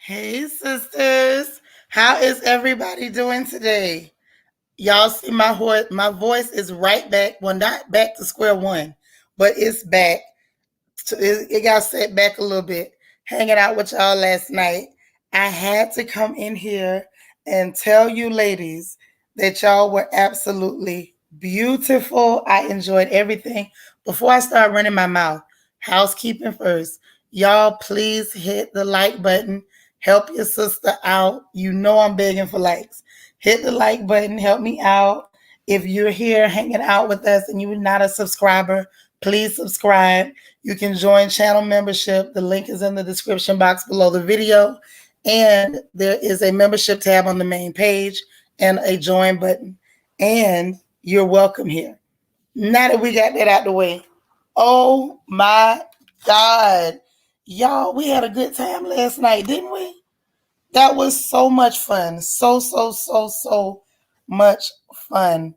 Hey, sisters. How is everybody doing today? Y'all see my voice is right back. Well, not back to square one, but it's back. It got set back a little bit. Hanging out with y'all last night. I had to come in here and tell you ladies that y'all were absolutely beautiful. I enjoyed everything. Before I start running my mouth, housekeeping first. Y'all, please hit the like button. Help your sister out. You know I'm begging for likes. Hit the like button. Help me out. If you're here hanging out with us and you're not a subscriber, please subscribe. You can join channel membership. The link is in the description box below the video. And there is a membership tab on the main page and a join button. And you're welcome here. Now that we got that out the way, oh my God. Y'all, we had a good time last night, didn't we? That was so much fun. So much fun.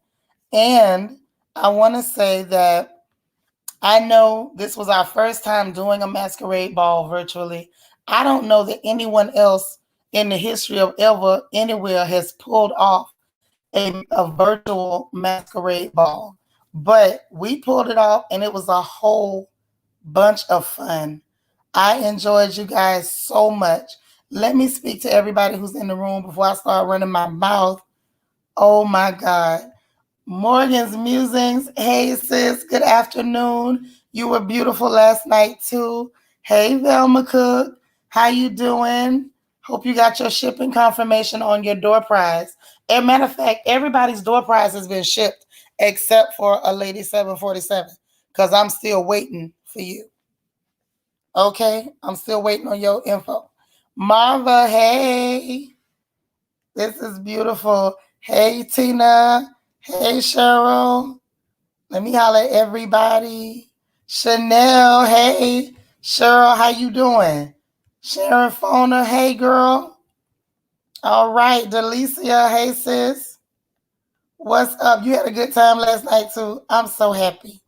And I want to say that I know this was our first time doing a masquerade ball virtually. I don't know that anyone else in the history of ever anywhere has pulled off a virtual masquerade ball. But we pulled it off and it was a whole bunch of fun. I enjoyed you guys so much. Let me speak to everybody who's in the room before I start running my mouth. Oh my God. Morgan's Musings. Hey, sis. Good afternoon. You were beautiful last night, too. Hey, Velma Cook. How you doing? Hope you got your shipping confirmation on your door prize. As a matter of fact, everybody's door prize has been shipped except for a Lady 747 because I'm still waiting for you. Okay? I'm still waiting on your info. Marva, hey. This is beautiful. Hey, Tina. Hey, Cheryl. Let me holler at everybody. Chanel, hey. Cheryl, how you doing? Sharon Foner, hey, girl. All right, Delicia, hey, sis. What's up? You had a good time last night, too. I'm so happy.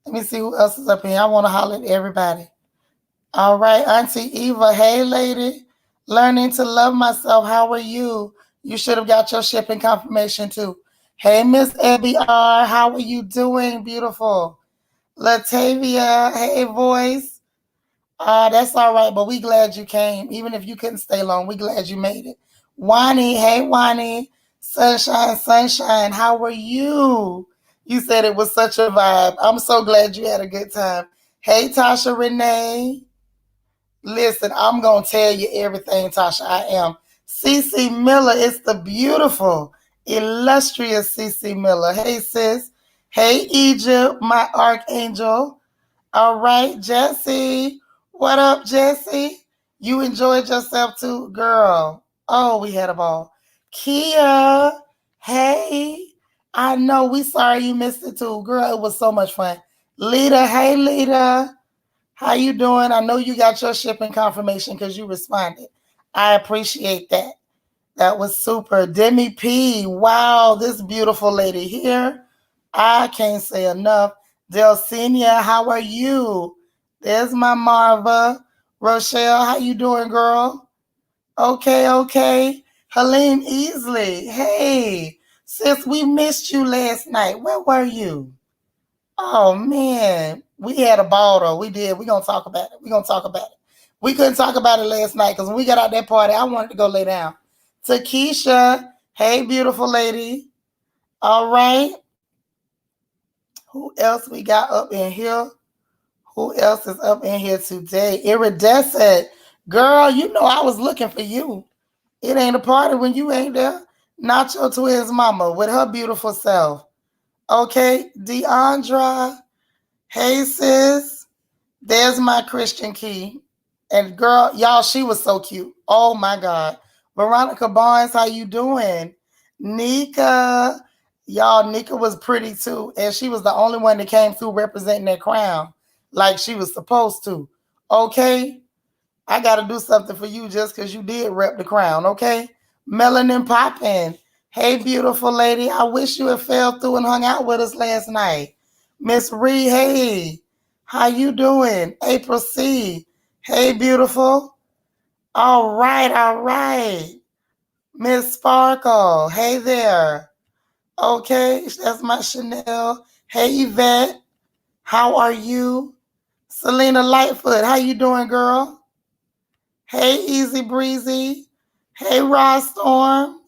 Let me see who else is up here. I want to holler at everybody. All right, Auntie Eva, hey, lady. Learning to love myself. How are you? You should have got your shipping confirmation, too. Hey, Miss Abby R., how are you doing? Beautiful. Latavia, hey, voice. That's all right, but we glad you came. Even if you couldn't stay long, we glad you made it. Wani, hey, Wani. Sunshine, how are you? You said it was such a vibe. I'm so glad you had a good time. Hey, Tasha Renee. Listen, I'm going to tell you everything, Tasha. I am. Cece Miller, it's the beautiful, illustrious Cece Miller. Hey, sis. Hey, Egypt, my archangel. All right, Jesse. What up, Jesse? You enjoyed yourself too, girl. Oh, we had a ball. Kia, hey. I know, we sorry you missed it too. Girl, it was so much fun. Lita, hey, Lita. How you doing? I know you got your shipping confirmation because you responded. I appreciate that. That was super. Demi P. Wow, this beautiful lady here. I can't say enough. Delcinia, how are you? There's my Marva. Rochelle, how you doing, girl? Okay. Helene Easley, hey. Sis, we missed you last night. Where were you? Oh man, we had a ball though. We did. We're gonna talk about it. We couldn't talk about it last night because when we got out that party, I wanted to go lay down. Takesha, hey beautiful lady. All right. Who else we got up in here? Who else is up in here today? Iridescent. Girl, you know I was looking for you. It ain't a party when you ain't there. Nacho Twins mama with her beautiful self. Okay, Deandra. Hey, sis. There's my Christian key. And girl, y'all, she was so cute. Oh my God. Veronica Barnes, how you doing? Nika. Y'all, Nika was pretty too. And she was the only one that came through representing that crown like she was supposed to. Okay? I got to do something for you just because you did rep the crown. Okay? Melanin Poppin'. Hey, beautiful lady. I wish you had fell through and hung out with us last night. Miss Ree, hey. How you doing? April C. Hey, beautiful. All right, all right. Miss Sparkle. Hey there. Okay, that's my Chanel. Hey Yvette. How are you? Selena Lightfoot. How you doing, girl? Hey Easy Breezy. Hey Rod Storm.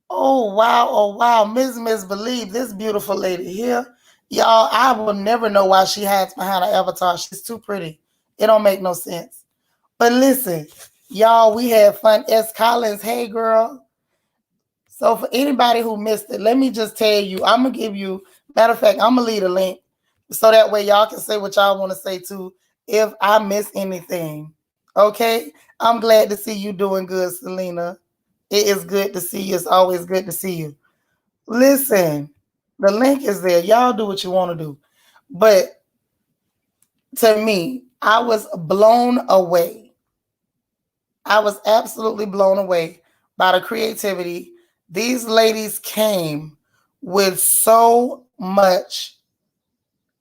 Oh wow, oh wow. Miss Believe, this beautiful lady here. Y'all, I will never know why she hides behind an avatar. She's too pretty. It don't make no sense. But listen, y'all, we had fun. S. Collins, hey girl. So for anybody who missed it, let me just tell you, I'm gonna give you, matter of fact, I'm gonna leave a link so that way y'all can say what y'all want to say too if I miss anything. Okay? I'm glad to see you doing good, Selena. It is good to see you. It's always good to see you. Listen, the link is there. Y'all do what you want to do. But to me, I was blown away. I was absolutely blown away by the creativity. These ladies came with so much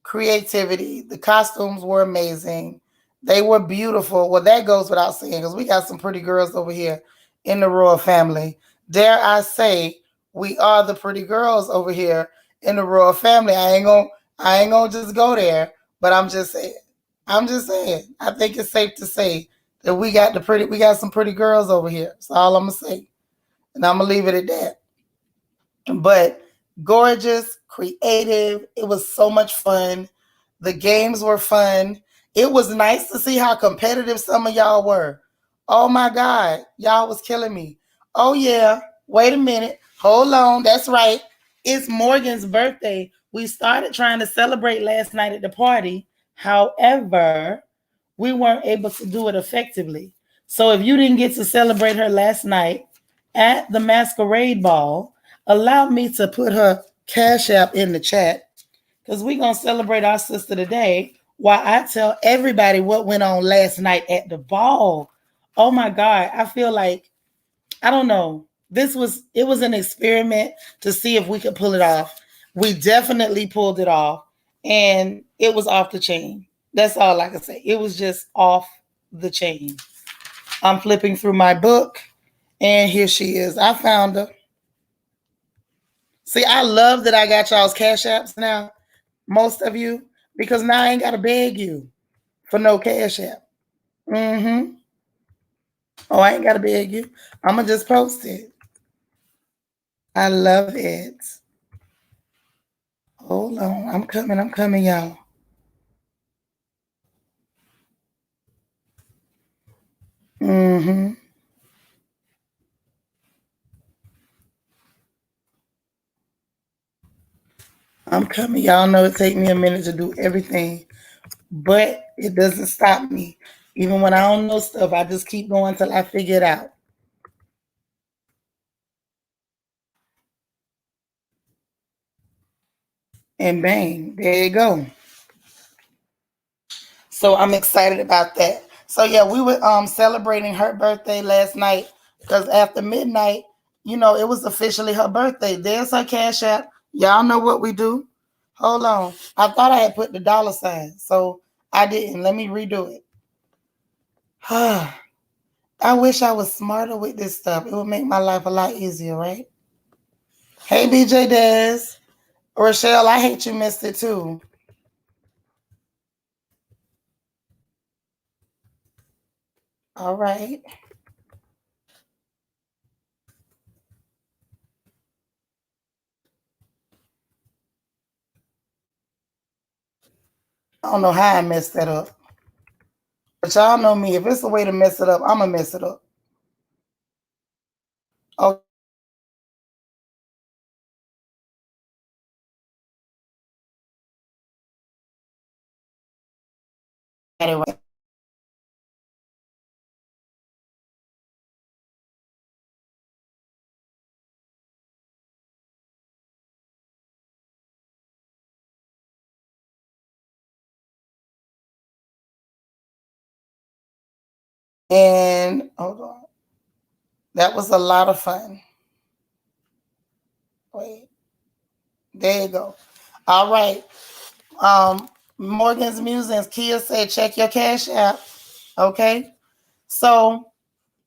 creativity. The costumes were amazing. They were beautiful. Well, that goes without saying because we got some pretty girls over here in the royal family. Dare I say, we are the pretty girls over here in the royal family. I ain't gonna just go there, but I'm just saying. I'm just saying. I think it's safe to say that we got some pretty girls over here. That's all I'm gonna say. And I'm gonna leave it at that. But gorgeous, creative. It was so much fun. The games were fun. It was nice to see how competitive some of y'all were. Oh my God, y'all was killing me. Oh yeah, wait a minute. Hold on. That's right. It's Morgan's birthday. We started trying to celebrate last night at the party. However, we weren't able to do it effectively. So if you didn't get to celebrate her last night at the Masquerade Ball, allow me to put her Cash App in the chat because we're going to celebrate our sister today while I tell everybody what went on last night at the ball. Oh my God. I feel like, I don't know. It was an experiment to see if we could pull it off. We definitely pulled it off and it was off the chain. That's all I can say. It was just off the chain. I'm flipping through my book and here she is. I found her. See, I love that I got y'all's cash apps now, most of you, because now I ain't got to beg you for no cash app. Mm-hmm. Oh, I ain't got to beg you. I'm going to just post it. I love it. Hold on. I'm coming, y'all. Mm-hmm. I'm coming. Y'all know it take me a minute to do everything, but it doesn't stop me. Even when I don't know stuff, I just keep going till I figure it out. And bang, there you go. So I'm excited about that. So yeah, we were celebrating her birthday last night because after midnight, it was officially her birthday. There's her cash app. Y'all know what we do. Hold on. I thought I had put the dollar sign, so I didn't. Let me redo it. I wish I was smarter with this stuff. It would make my life a lot easier, right? Hey BJ Des. Rochelle, I hate you missed it too. All right. I don't know how I messed that up. But y'all know me. If it's a way to mess it up, I'm gonna mess it up. Okay. Anyway. And hold on. That was a lot of fun. Wait. There you go. All right. Morgan's Musings. Kia said check your cash app. Okay. So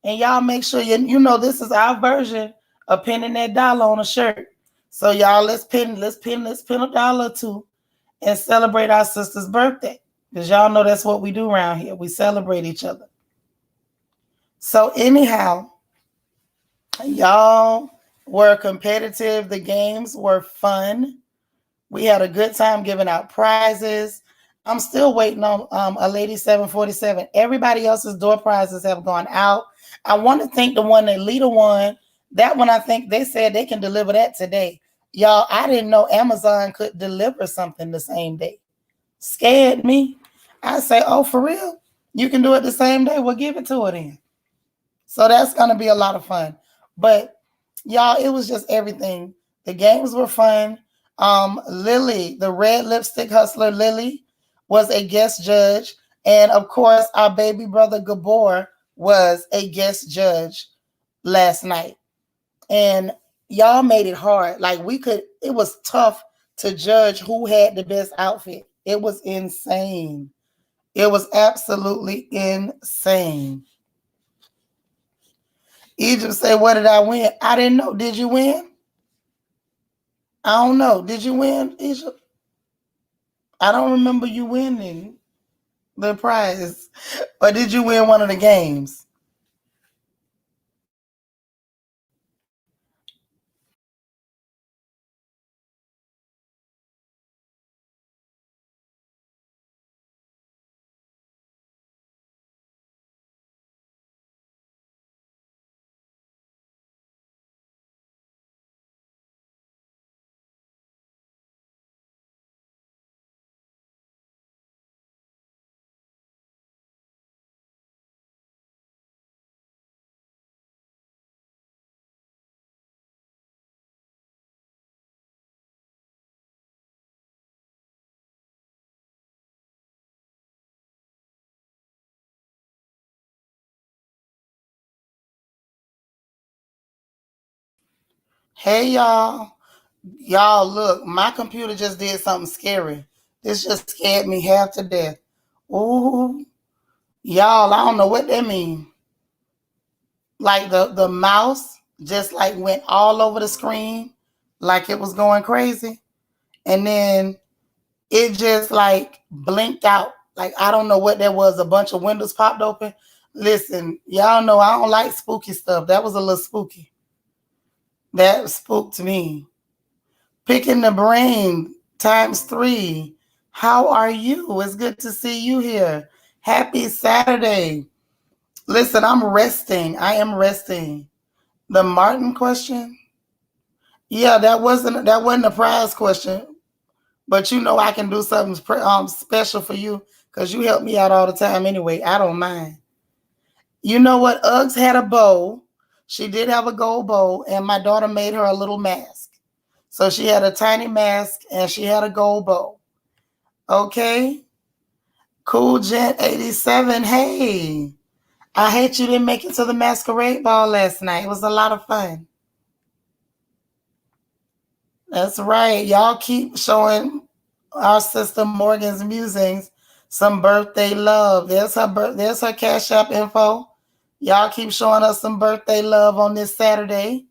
And y'all make sure you know this is our version of pinning that dollar on a shirt. So y'all let's pin a dollar or two and celebrate our sister's birthday. Because y'all know that's what we do around here. We celebrate each other. So anyhow, y'all were competitive. The games were fun. We had a good time giving out prizes. I'm still waiting on a lady 747. Everybody else's door prizes have gone out. I want to thank the one that Lita won. That one, I think they said they can deliver that today. Y'all, I didn't know Amazon could deliver something the same day. Scared me. I say, oh, for real? You can do it the same day? Well, give it to her then. So that's going to be a lot of fun. But y'all, it was just everything. The games were fun. Lily, the red lipstick hustler, Lily, was a guest judge. And of course, our baby brother Gabor was a guest judge last night. And y'all made it hard. It was tough to judge who had the best outfit. It was insane. It was absolutely insane. Egypt say, what did I win? I didn't know. Did you win? I don't know. Did you win, Egypt? I don't remember you winning the prize. Or did you win one of the games? Hey, y'all. Y'all, look, my computer just did something scary. This just scared me half to death. Ooh, y'all, I don't know what that means. Like the mouse just like went all over the screen like it was going crazy. And then it just like blinked out. Like I don't know what that was. A bunch of windows popped open. Listen, y'all know I don't like spooky stuff. That was a little spooky. That spooked me. Picking the brain times three. How are you? It's good to see you here. Happy Saturday. Listen, I'm resting. I am resting. The Martin question? Yeah, that wasn't a prize question, but you know I can do something special for you because you help me out all the time anyway. I don't mind. You know what? Uggs had a bow. She did have a gold bow, and my daughter made her a little mask. So she had a tiny mask and she had a gold bow. Okay. Cool Gent 87. Hey, I hate you didn't make it to the masquerade ball last night. It was a lot of fun. That's right. Y'all keep showing our sister Morgan's musings some birthday love. There's her Cash App info. Y'all keep showing us some birthday love on this Saturday.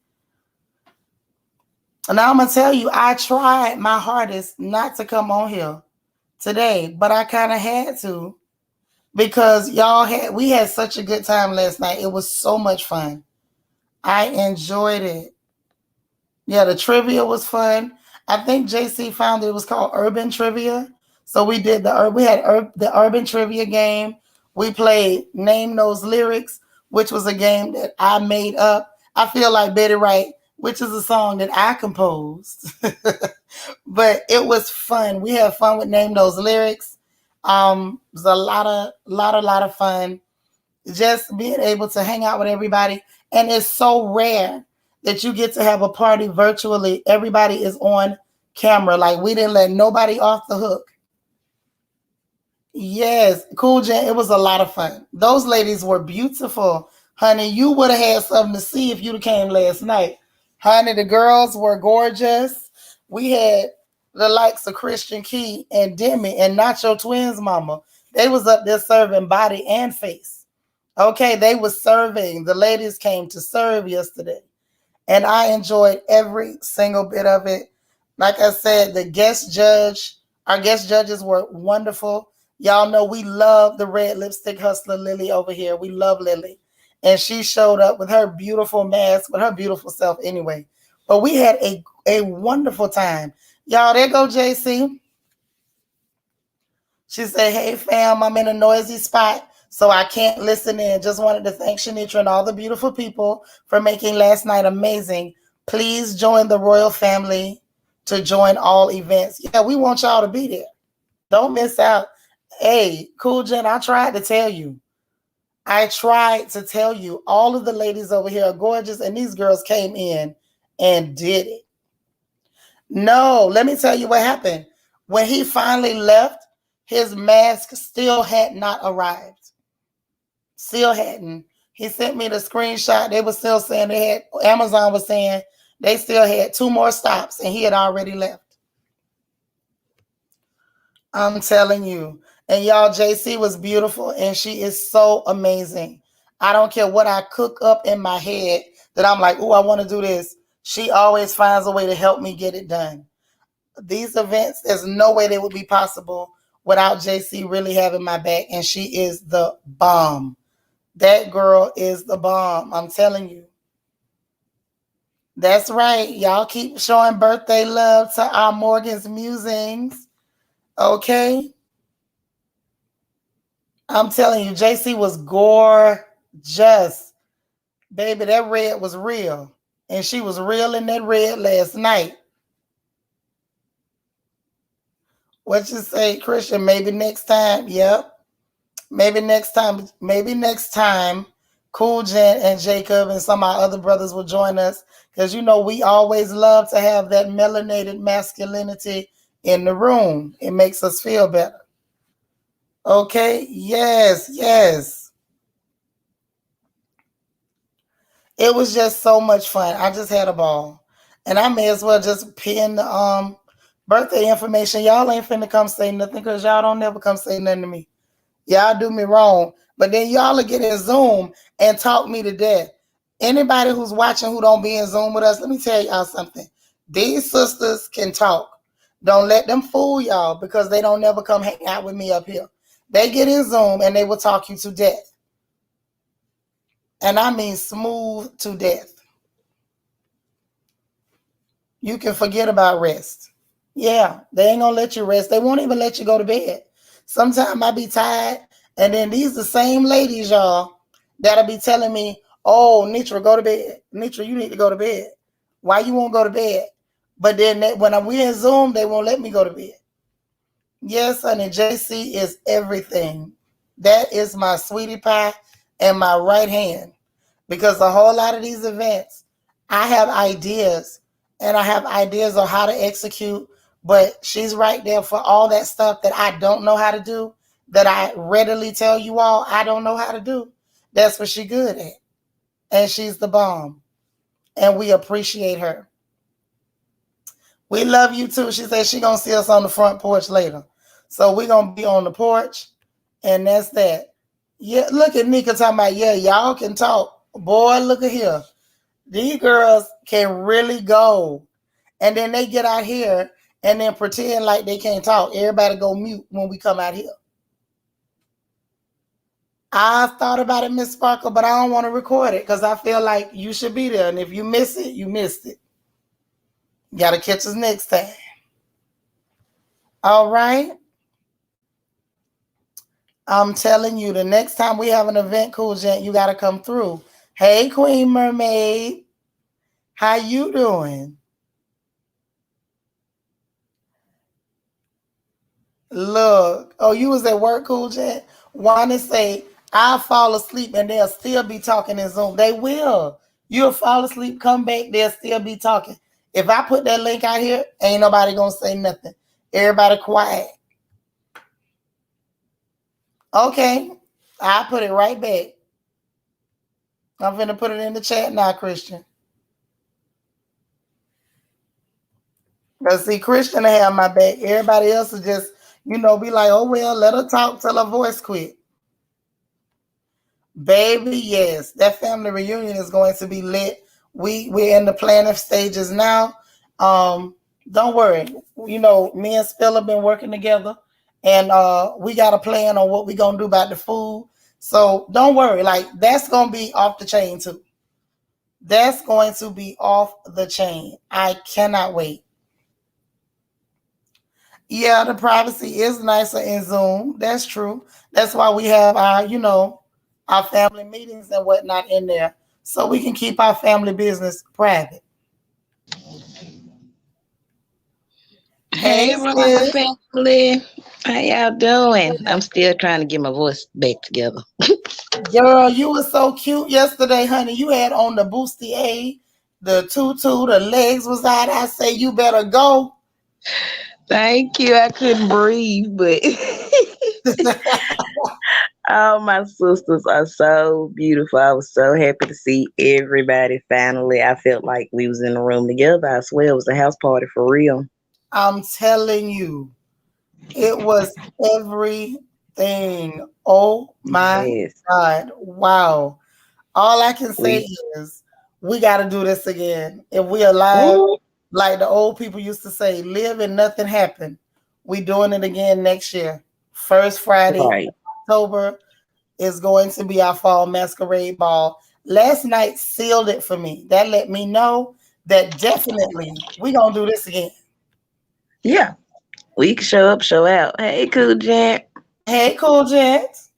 And I'm gonna tell you, I tried my hardest not to come on here today, but I kind of had to because we had such a good time last night. It was so much fun. I enjoyed it. Yeah, the trivia was fun. I think JC found it was called Urban Trivia. So we had the Urban Trivia game. We played Name Those Lyrics, which was a game that I made up. I feel like Betty Wright, which is a song that I composed. But it was fun. We had fun with Name Those Lyrics. It was a lot of fun just being able to hang out with everybody. And it's so rare that you get to have a party virtually. Everybody is on camera. Like we didn't let nobody off the hook. Yes, Cool Jen. It was a lot of fun. Those ladies were beautiful. Honey, you would have had something to see if you'd have came last night. Honey, the girls were gorgeous. We had the likes of Christian Key and Demi and Nacho Twins Mama. They was up there serving body and face. Okay, they were serving. The ladies came to serve yesterday, and I enjoyed every single bit of it. Like I said, our guest judges were wonderful. Y'all know we love the red lipstick hustler Lily over here. We love Lily. And she showed up with her beautiful mask, with her beautiful self anyway. But we had a wonderful time. Y'all, there go JC. She said, "Hey fam, I'm in a noisy spot, so I can't listen in. Just wanted to thank Shanitra and all the beautiful people for making last night amazing. Please join the royal family to join all events." Yeah, we want y'all to be there. Don't miss out. Hey, Cool Jen, I tried to tell you. I tried to tell you. All of the ladies over here are gorgeous, and these girls came in and did it. No, let me tell you what happened. When he finally left, his mask still had not arrived. Still hadn't. He sent me the screenshot. They were still saying Amazon was saying they still had two more stops and he had already left. I'm telling you. And y'all, JC was beautiful and she is so amazing. I don't care what I cook up in my head that I'm like, oh, I want to do this. She always finds a way to help me get it done. These events, there's no way they would be possible without JC really having my back. And she is the bomb. That girl is the bomb. I'm telling you. That's right. Y'all keep showing birthday love to our Morgan's musings. Okay. I'm telling you, JC was gorgeous. Baby, that red was real. And she was real in that red last night. What you say, Christian? Maybe next time. Yep. Maybe next time. Maybe next time. Cool Jen and Jacob and some of our other brothers will join us. Because you know we always love to have that melanated masculinity in the room. It makes us feel better. Okay? Yes, yes. It was just so much fun. I just had a ball. And I may as well just pin the birthday information. Y'all ain't finna come say nothing because y'all don't never come say nothing to me. Y'all do me wrong. But then y'all will get in Zoom and talk me to death. Anybody who's watching who don't be in Zoom with us, let me tell y'all something. These sisters can talk. Don't let them fool y'all because they don't never come hang out with me up here. They get in Zoom and they will talk you to death. And I mean smooth to death. You can forget about rest. Yeah, they ain't gonna let you rest. They won't even let you go to bed. Sometimes I be tired, and then these the same ladies, y'all, that'll be telling me, "Oh, Nitra, go to bed. Nitra, you need to go to bed. Why you won't go to bed?" But then when we in Zoom, they won't let me go to bed. Yes, honey, JC is everything. That is my sweetie pie and my right hand. Because a whole lot of these events, I have ideas and I have ideas on how to execute, but she's right there for all that stuff that I don't know how to do, that I readily tell you all I don't know how to do. That's what she's good at. And she's the bomb. And we appreciate her. We love you too. She said she gonna see us on the front porch later. So we're gonna be on the porch, and that's that. Yeah, look at Nika talking about, yeah, y'all can talk. Boy, look at here. These girls can really go. And then they get out here and then pretend like they can't talk. Everybody go mute when we come out here. I thought about it, Miss Sparkle, but I don't want to record it because I feel like you should be there. And if you miss it, you missed it. You got to catch us next time. All right. I'm telling you, the next time we have an event, Cool Gent, you got to come through. Hey, Queen Mermaid. How you doing? Look. Oh, you was at work, Cool Gent? Want to say, I'll fall asleep and they'll still be talking in Zoom. They will. You'll fall asleep, come back, they'll still be talking. If I put that link out here, ain't nobody going to say nothing. Everybody quiet. Okay. I'll put it right back. I'm going to put it in the chat now, Christian. Because see, Christian have my back. Everybody else is just, be like, oh, well, let her talk till her voice quit. Baby, yes, that family reunion is going to be lit. We're in the planning stages now. Um, don't worry. You know, me and Spill have been working together, and we got a plan on what we're gonna do about the food. So don't worry. Like that's gonna be off the chain too. That's going to be off the chain. I cannot wait. Yeah, the privacy is nicer in Zoom. That's true. That's why we have our, our family meetings and whatnot in there. So we can keep our family business private. Hey, Hey, Royal sis. family. How y'all doing? I'm still trying to get my voice back together. Girl, you were so cute yesterday, honey. You had on the boosty A, the tutu, the legs was out. I say you better go. Thank you. I couldn't breathe, but all my sisters are so beautiful. I was so happy to see everybody finally. I felt like we was in the room together. I swear it was a house party for real. I'm telling you, it was everything. Oh my Yes. God. Wow. All I can say We is we got to do this again. If we alive, Ooh, like the old people used to say, live and nothing happen. We doing it again next year. First Friday, right. October is going to be our fall masquerade ball. Last night sealed it for me. That let me know that definitely we gonna do this again. Yeah. We can show up, show out. Hey, cool Jack. Hey, cool gents.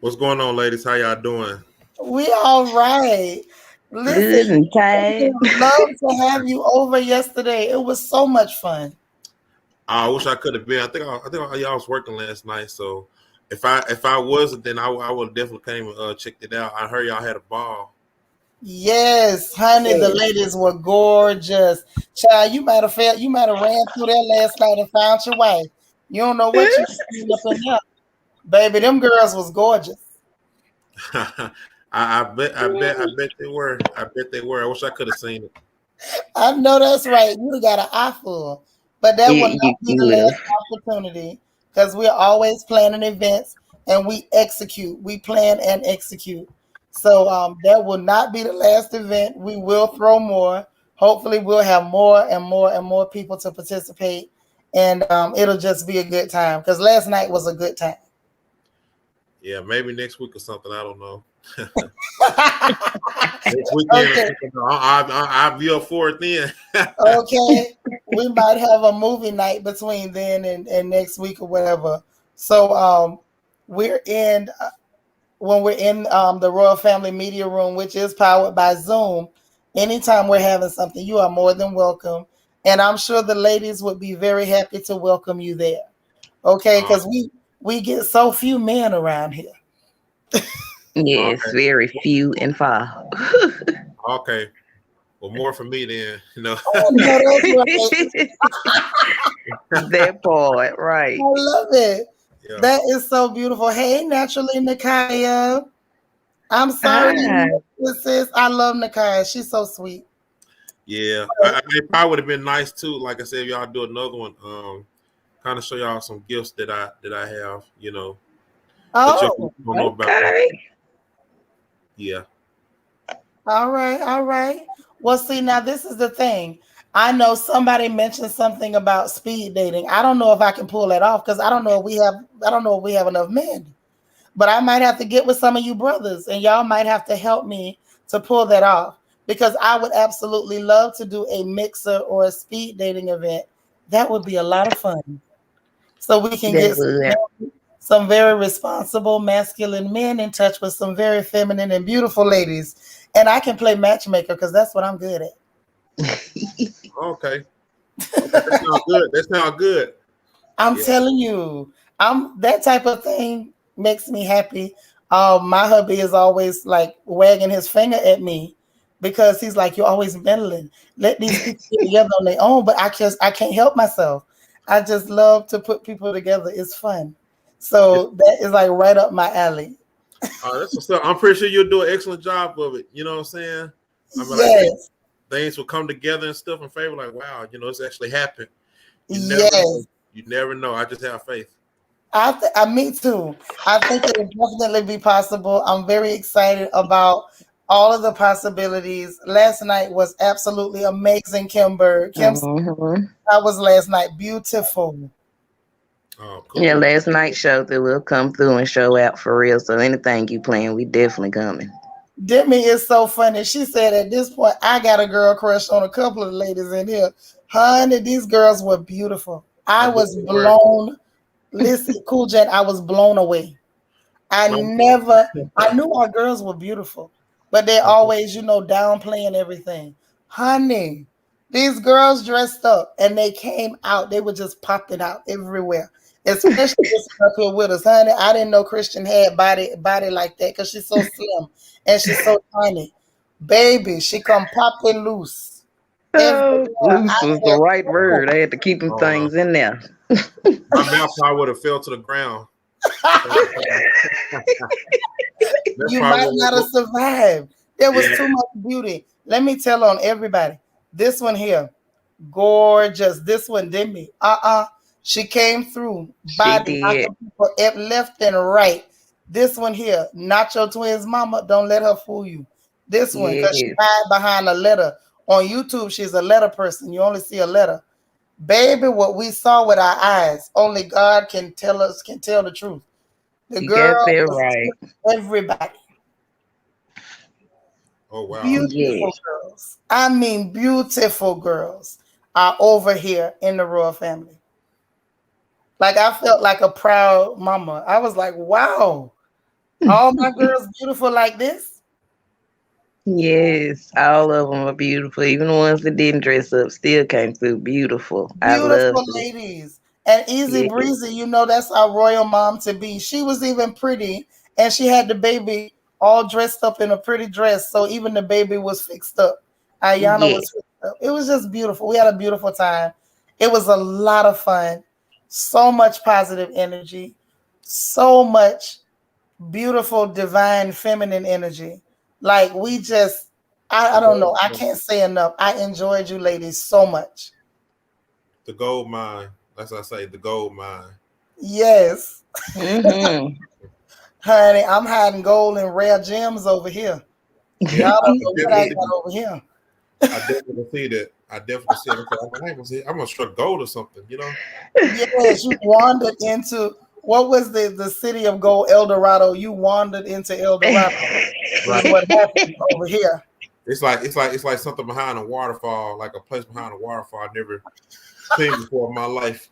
What's going on, ladies? How y'all doing? We all right. Listen, Good and tired. love to have you over yesterday. It was so much fun. I wish I could have been. I think y'all was working last night. So if I wasn't, then I would definitely came and checked it out. I heard y'all had a ball. Yes, honey, the Yes. ladies were gorgeous. Child, you might have ran through there last night and found your wife. You don't know what you seen up in there. Baby, them girls was gorgeous. I bet they were. I bet they were. I wish I could have seen it. I know that's right. You got an eye full. But that will You, not be you the would last have. opportunity because we're always planning events and we execute. We plan and execute. So that will not be the last event. We will throw more. Hopefully, we'll have more and more and more people to participate. And it'll just be a good time because last night was a good time. Yeah, maybe next week or something. I don't know. Next weekend or Okay. something. I'll be up for it then. Okay, we might have a movie night between then and next week or whatever. So we're in when we're in the Royal Family Media Room, which is powered by Zoom. Anytime we're having something, you are more than welcome, and I'm sure the ladies would be very happy to welcome you there. Okay, Uh, because we get so few men around here. Yes, okay, very few and far. okay. Well, more for me then. Oh no, that's right. That part, I right. love it. Yeah, That is so beautiful. Hey, naturally, Nakaya. I'm sorry Ah, you missed this, sis. I love Nakaya. She's so sweet. yeah. It probably would have been nice too. Like I said, if y'all do another one. Kind of show y'all some gifts that I have, that you Oh, don't know about. okay. Yeah. all right, all right. Well, see, now this is the thing. I know somebody mentioned something about speed dating. I don't know if I can pull that off because I don't know if we have enough men. But I might have to get with some of you brothers and y'all might have to help me to pull that off because I would absolutely love to do a mixer or a speed dating event. That would be a lot of fun. So we can That get would. some very responsible masculine men in touch with some very feminine and beautiful ladies. And I can play matchmaker because that's what I'm good Okay. Okay. That at. sounds good. That sounds good. I'm Yeah. telling you, I'm that type of thing makes me happy. My hubby is always like wagging his finger at me because he's like, "You're always meddling. Let these people get together on their own." But I can't help myself. I just love to put people together. It's fun. Yeah. So that is like right up my alley. That's what's up. I'm pretty sure you'll do an excellent job of it. You know what I'm saying? I mean, like Yes, things will come together and stuff in favor. Like, wow, it's actually happened. You never know. yes. You never know. I just have faith. Me too. I think it'll definitely be possible. I'm very excited about all of the possibilities. Last night was absolutely amazing, Kimber. Kim, Mm-hmm. I was last night beautiful. Oh, Yeah, cool. last night show that will come through and show out for real. So anything you playing, we definitely coming. Demi is so funny. She said at this point, I got a girl crush on a couple of the ladies in here. Honey, these girls were beautiful. I I bet was they were. blown. Listen, Cool Jen, I was blown away. I No, never, I knew our girls were beautiful, but they always, downplaying everything. Honey, these girls dressed up and they came out. They were just popping out everywhere. Especially this one up here with us, honey. I didn't know Christian had body like that because she's so slim and she's so tiny. Baby, she come popping loose Oh, everywhere. I loose was the said, right "Oh." word. I had to keep them uh, things in there. my mouth probably would have fell to the ground. That You probably might not have would. survived. There was Yeah. too much beauty. Let me tell on everybody. This one here, gorgeous. This one did me. She came through, She body did. knocking people left and right. This one here, Nacho Twins mama, don't let her fool you. This one, because she Yes. hide behind a letter. On YouTube, she's a letter person. You only see a letter. Baby, what we saw with our eyes, only God can tell the truth. The You got girl that was right. everybody. Oh wow. Beautiful Yes. girls. I mean, beautiful girls are over here in the royal family. Like I felt like a proud mama. I was like, wow, all my girls beautiful like this. Yes. All of them are beautiful. Even the ones that didn't dress up still came through beautiful. I loved Beautiful it. ladies. And Easy Yes. Breezy, that's our royal mom to be. She was even pretty and she had the baby all dressed up in a pretty dress. So even the baby was fixed up. Ayana Yes. was fixed up. It was just beautiful. We had a beautiful time. It was a lot of fun. So much positive energy. So much beautiful, divine, feminine energy. Like we just, I The don't know. gold, I can't say enough. I enjoyed you ladies so much. the gold mine. As I say, the gold mine. Yes. Mm-hmm. Honey, I'm hiding gold and rare gems over here. Yeah, Y'all I, don't I know what I definitely, got over here. I definitely see that. I definitely see it. I'm gonna struck gold or something. Yes, you wandered into what was the city of gold, El Dorado. You wandered into El Dorado, is Right. what happened over here. It's like something behind a waterfall, like a place behind a waterfall I never seen before in my life.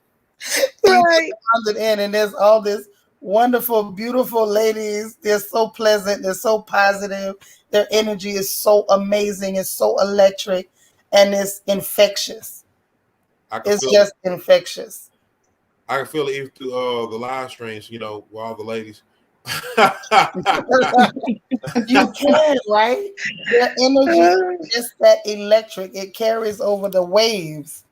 You just Right. wandered in, and there's all this wonderful, beautiful ladies. They're so pleasant. They're so positive. Their energy is so amazing. It's so electric, and it's infectious. I can It's feel it. just infectious. I can feel it even through the live streams. With all the ladies. You can, right? Their energy is that electric. It carries over the waves.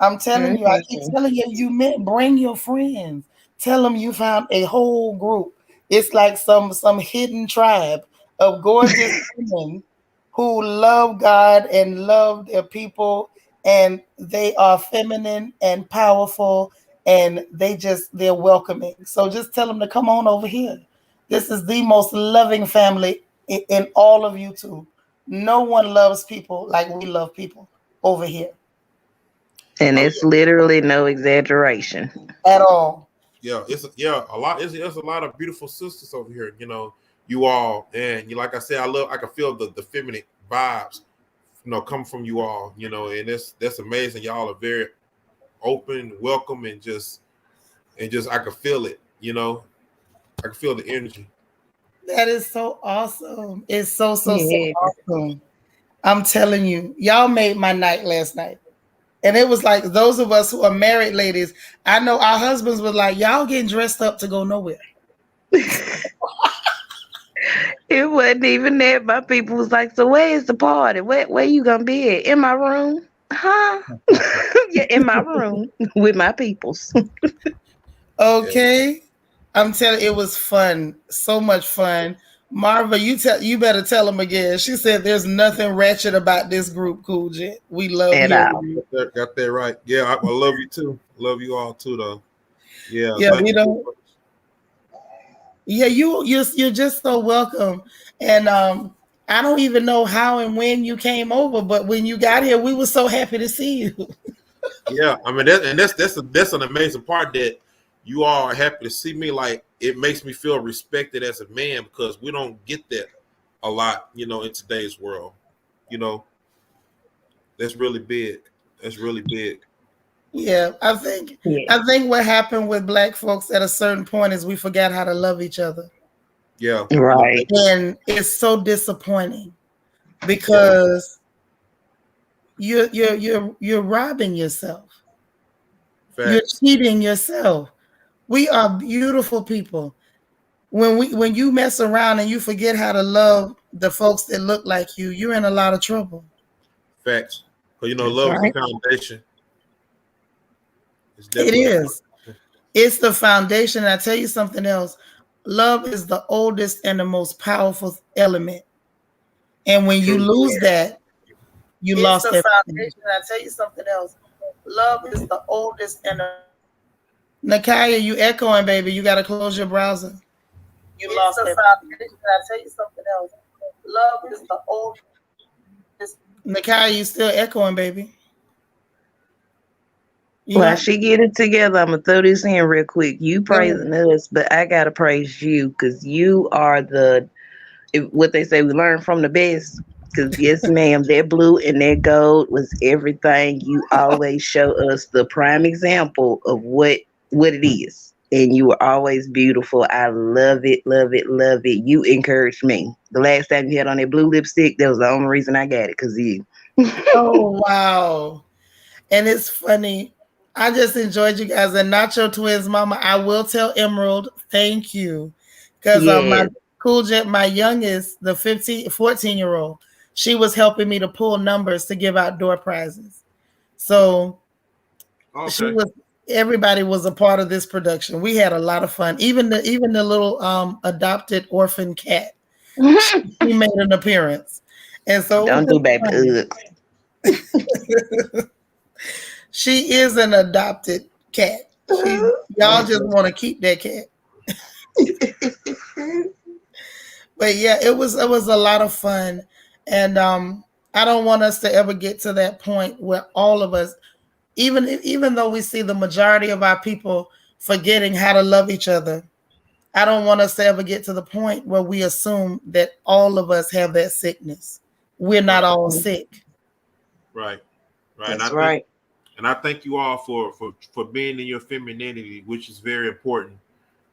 I'm telling you, I keep Mm-hmm. telling you, bring your friends. Tell them you found a whole group. It's like some hidden tribe of gorgeous women who love God and love their people, and they are feminine and powerful, and they're welcoming. So just tell them to come on over here. This is the most loving family in all of YouTube. No one loves people like we love people over here And Oh it's literally no exaggeration. at all. yeah, it's a lot. It's a lot of beautiful sisters over here. You all, and like I said, I can feel the feminine vibes. Come from you all. And that's amazing. Y'all are very open, welcome, and just I can feel it. I can feel the energy. That is so awesome. It's so, so, so Yeah. awesome. I'm telling you, y'all made my night last night. And it was like those of us who are married ladies, I know our husbands were like, y'all getting dressed up to go nowhere. It wasn't even that. My people was like, "So where is the party? Where you gonna be at? In my room? Huh? Yeah, in my room with my peoples." Yeah. Okay. I'm telling you, it was fun. So much fun. Marva, you better tell them again. She said there's nothing ratchet about this group, Cool Jet. We love At hearing all. you. Got that right. Yeah, I love you too. Love you all too, though. Yeah, Yeah, thank we you so don't much. Yeah, you're just so welcome. And I don't even know how and when you came over, but when you got here, we were so happy to see you. Yeah, I mean that's an amazing part that you all are happy to see me. Like it makes me feel respected as a man because we don't get that a lot, in today's world. You know, that's really big. That's really big. Yeah, Yeah. I think what happened with black folks at a certain point is we forgot how to love each other. Yeah, Right. And it's so disappointing yeah, because you're robbing yourself. You're facts, cheating yourself. We are beautiful people. When you mess around and you forget how to love the folks that look like you, you're in a lot of trouble. facts. Because That's love is the right. foundation. It's It definitely the is. It's the foundation. And I tell you something else. Love is the oldest and the most powerful element. And when you true. lose that, you It's lost the everything. foundation. I tell you something else. Love is the oldest and Nakaya, you echoing, baby. You got to close your browser. You it's lost the everything. foundation. I tell you something else. Love is the oldest. Nakaya, you still echoing, baby. You While got she get it together, I'm gonna throw this in real quick. You go ahead. praising us, but I gotta praise you because you are what they say we learn from the best. Because yes, ma'am, that blue and that gold was everything. You always show us the prime example of what it is, and you were always beautiful. I love it, love it, love it. You encouraged me. The last time you had on that blue lipstick, that was the only reason I got it because of you. Oh wow. And it's funny. I just enjoyed you guys and Nacho Twins Mama. I will tell Emerald, thank you. Because my Yes. cool jet, my youngest, the 14-year-old, she was helping me to pull numbers to give out door prizes. So she Okay. was everybody was a part of this production. We had a lot of fun. Even the little adopted orphan cat, she made an appearance. And so it was Don't do just baby fun. ugh. She is an adopted cat. Y'all just Okay. want to keep that cat. But yeah, it was a lot of fun. And I don't want us to ever get to that point where all of us, even though we see the majority of our people forgetting how to love each other, I don't want us to ever get to the point where we assume that all of us have that sickness. We're not Right. all sick. Right. Right. That's right. And I thank you all for being in your femininity, which is very important.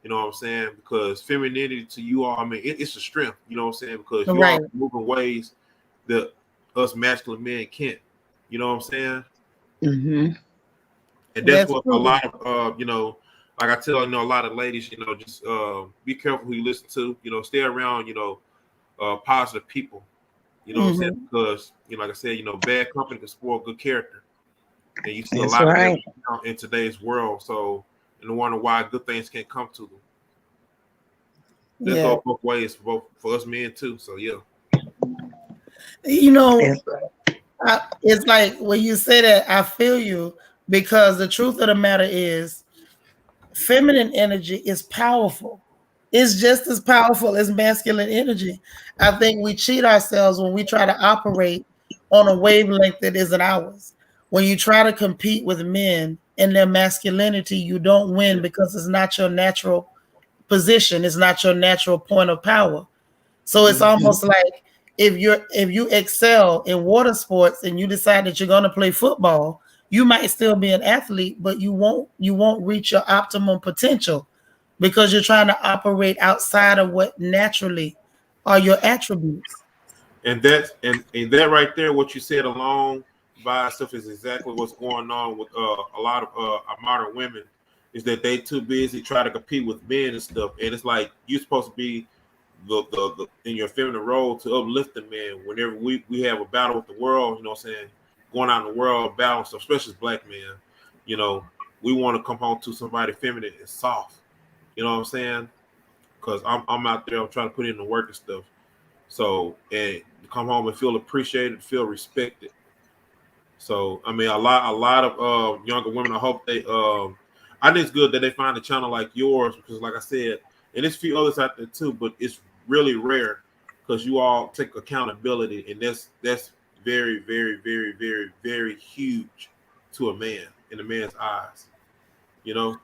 You know what I'm saying? Because femininity to you all, I mean, it's a strength. You know what I'm saying? Because you Right. all move in ways that us masculine men can't. You know what I'm saying? Hmm. And that's That's what a true. lot of like I tell a lot of ladies, just be careful who you listen to. Stay around positive people. You know what I'm saying? Hmm. Because like I said, bad company can spoil good character, and you see a That's lot of that right. in today's world. So, and wonder why good things can't come to them. That Yeah. goes both ways for us men too. So yeah, You know, That's right. it's like when you say that, I feel you because the truth of the matter is feminine energy is powerful. It's just as powerful as masculine energy. I think we cheat ourselves when we try to operate on a wavelength that isn't ours. When you try to compete with men in their masculinity, you don't win because it's not your natural position, it's not your natural point of power. So it's Hmm. almost like if you excel in water sports and you decide that you're going to play football, you might still be an athlete, but you won't reach your optimum potential because you're trying to operate outside of what naturally are your attributes. and that right there, what you said along by stuff is exactly what's going on with a lot of our modern women. Is that they too busy trying to compete with men and stuff, and it's like you're supposed to be in your feminine role to uplift the man whenever we have a battle with the world, what I'm saying, going out in the world battling stuff, especially as black men, you know, we want to come home to somebody feminine and soft, you know what I'm saying? Because I'm out there, I'm trying to put in the work and stuff. So and to come home and feel appreciated, feel respected. So I mean a lot of younger women, I hope they I think it's good that they find a channel like yours because like I said, and there's a few others out there too, but it's really rare because you all take accountability, and that's very, very, very, very, very huge to a man in a man's eyes. You know.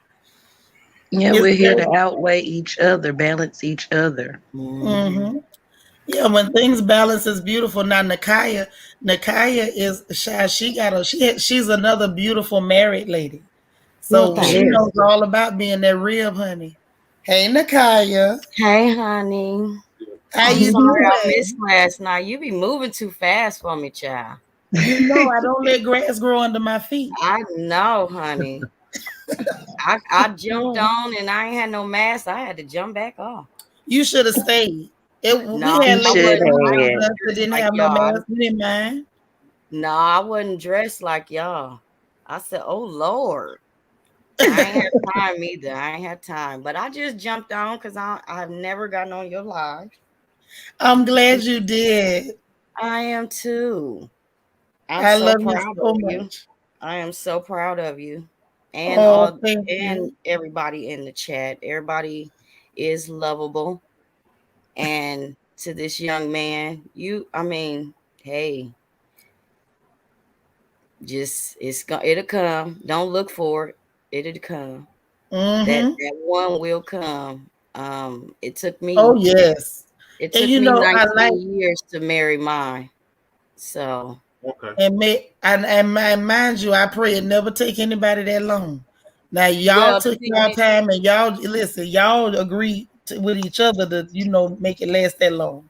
Yeah, It's we're here to very, outweigh each other, balance each other. mm-hmm. Yeah, when things balance is beautiful. Now Nakaya is shy. She's another beautiful married lady. Well, So she thank Yes. knows you. all about being that rib, honey. Hey Nakaya, Hey, honey. how I'm you sorry I missed doing? last night. You be moving too fast for me, child. You know I don't let grass grow under my feet. I know, honey. I jumped on and I ain't had no mask. I had to jump back off. You should have stayed. We No, had You I ladies should wasn't. come I out ain't with have. us that dressed didn't like have no y'all. mask. We didn't mind. No, I wasn't dressed like y'all. I said, "Oh Lord." I ain't had time either. I ain't had time, but I just jumped on because I've never gotten on your live. I'm glad you did. I am too. I'm I so love you proud so of you. much. I am so proud of you, and Oh, all thank and you. everybody in the chat. Everybody is lovable, and to this young man, I mean, hey, just it'll come. Don't look for it. It'll come. That Mm-hmm. that one will come. It took Oh me yes. It And took you me know, I like 19 years to marry mine. So, Okay. and mind you, I pray it never take anybody that long. Now y'all well, the took thing y'all is, time and y'all listen, y'all agreed with each other to, make it last that long.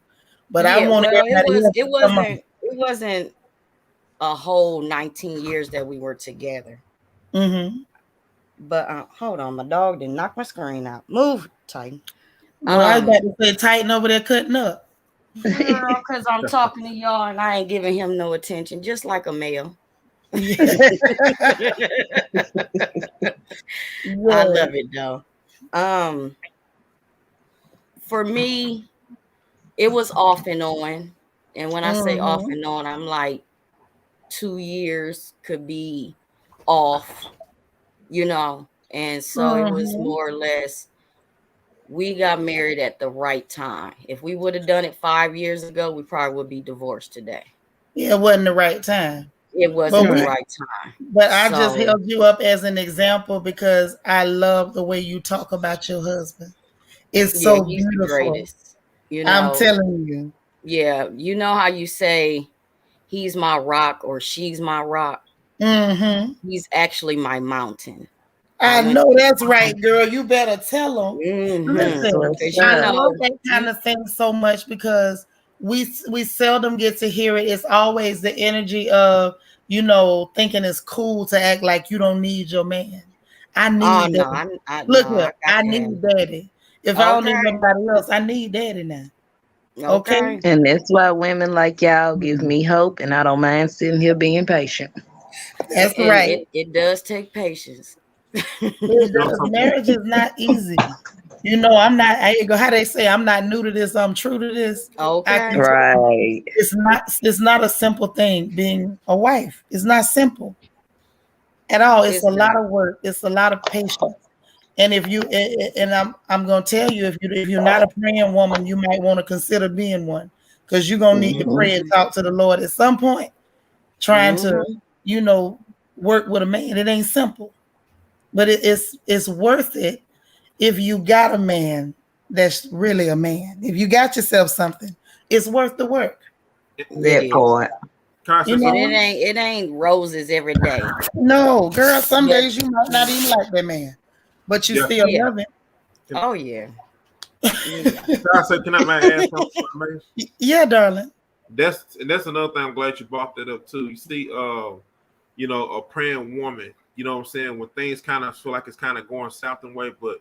But I yeah, want well, everybody else to come on. it wasn't a whole 19 years that we were together. Mm-hmm. But hold on, my dog didn't knock my screen out. Move, Titan. Well, I got Um, to say tighten over there cutting up. girl, because I'm talking to y'all and I ain't giving him no attention, just like a male. Yeah. I Yes. love it though. Um, for me, it was off and on. And when I say off Mm-hmm. and on, I'm like 2 years could be off, and so it was Mm-hmm. more or less we got married at the right time. If we would have done it 5 years ago, we probably would be divorced today. Yeah, it wasn't the right time. It But wasn't the we Right. right time. but I just So held you up as an example because I love the way you talk about your husband. It's yeah, so he's the beautiful. greatest. You I'm know, telling you. yeah, you know how you say he's my rock or she's my rock. Mm-hmm. He's actually my mountain. I I went know through that's right, girl. You better tell them. mm-hmm. That's Listen, what's Because I up. love that kind you of thing so much because we seldom get to hear it. It's always the energy of thinking it's cool to act like you don't need your man. I oh need no, that. no, Look I here, got I to have need daddy. If I don't need okay. nobody else, I need daddy now. Okay, Okay. And that's why women like y'all give me hope, and I don't mind sitting here being patient. that's And right. it does take patience. It You know does. something? Marriage is not easy. I'm not. How they say, I'm not new to this. I'm true to this. I can Okay. tell you, Right. it's not. It's not a simple thing being a wife. It's not simple at all. It's It's a lot not. of work. It's a lot of patience. And if you and I'm gonna tell you, if you're not a praying woman, you might want to consider being one because you're gonna need to Hmm. pray and Mm-hmm. talk to the Lord at some point. Trying to Mm-hmm. you know work with a man, it ain't simple, but it's worth it if you got a man that's really a man. If you got yourself something, it's worth the work. It That is. part. Can I say You And something? know, it ain't roses every day. no, girl. Some But days you might not even like that man, but you Yeah. still yeah. love him. Can, Oh yeah. Yeah. can I say? Can I may I add something? If I may? Yeah, darling. That's another thing. I'm glad you brought that up too. You see, a praying woman. You know what I'm saying? When things kind of feel like it's kind of going south and way, but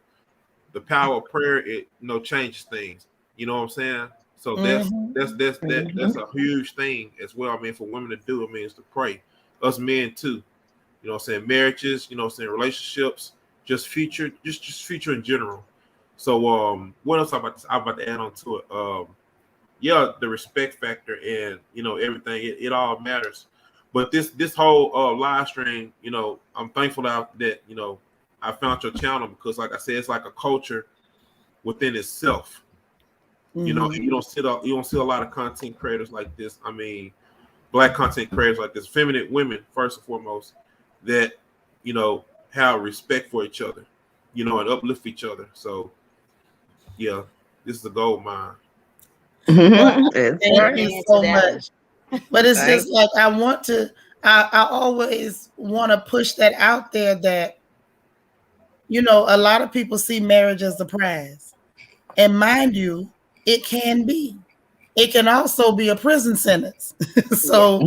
the power of prayer, it changes things. You know what I'm saying? So Mm-hmm. that's Hmm. a huge thing as well. I mean, for women to do, I mean, is to pray. Us men too. You know what I'm saying? Marriages, you know what I'm saying? Relationships, just future in general. So what else I'm about to add on to it? Yeah, the respect factor and everything, it all matters. But this whole live stream, I'm thankful that I found your channel because like I said, it's like a culture within itself. You know, and you don't see a lot of content creators like this. I mean, Black content creators like this, feminine women first and foremost, that have respect for each other, and uplift each other. So yeah, this is a gold mine. Well, That's thank right. you Amen to so that much. one. But it's Thank just like I always want to push that out there that, a lot of people see marriage as a prize. And mind you, it can be. It can also be a prison sentence. Yeah. So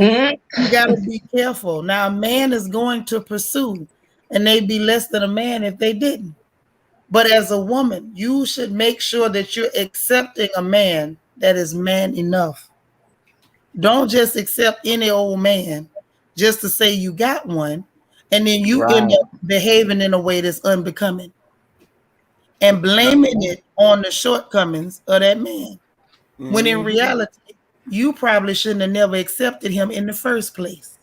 you got to be careful. Now, a man is going to pursue, and they'd be less than a man if they didn't. But as a woman, you should make sure that you're accepting a man that is man enough. Don't just accept any old man just to say you got one, and then you end right. up behaving in a way that's unbecoming and Now, blaming it on the shortcomings of that man. When in Mhm. reality, you probably shouldn't have never accepted him in the first place.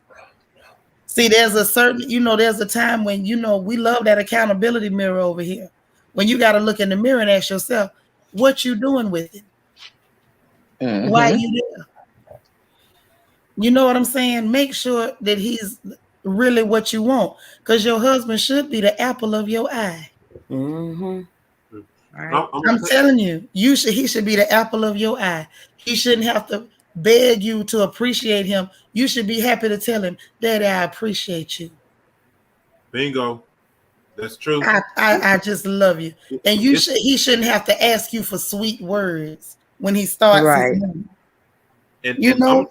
See, there's a certain, there's a time when, we love that accountability mirror over here. When you got to look in the mirror and ask yourself, what you doing with it? Why Mm-hmm. you there? You know what I'm saying? Make sure that he's really what you want, because your husband should be the apple of your eye. Mhm. Right. I'm I'm gonna telling you, he should be the apple of your eye. He shouldn't have to beg you to appreciate him. You should be happy to tell him, Daddy, I appreciate you. bingo. That's true. I just love you. And It's he shouldn't have to ask you for sweet words when he starts his Right. morning. and You and know?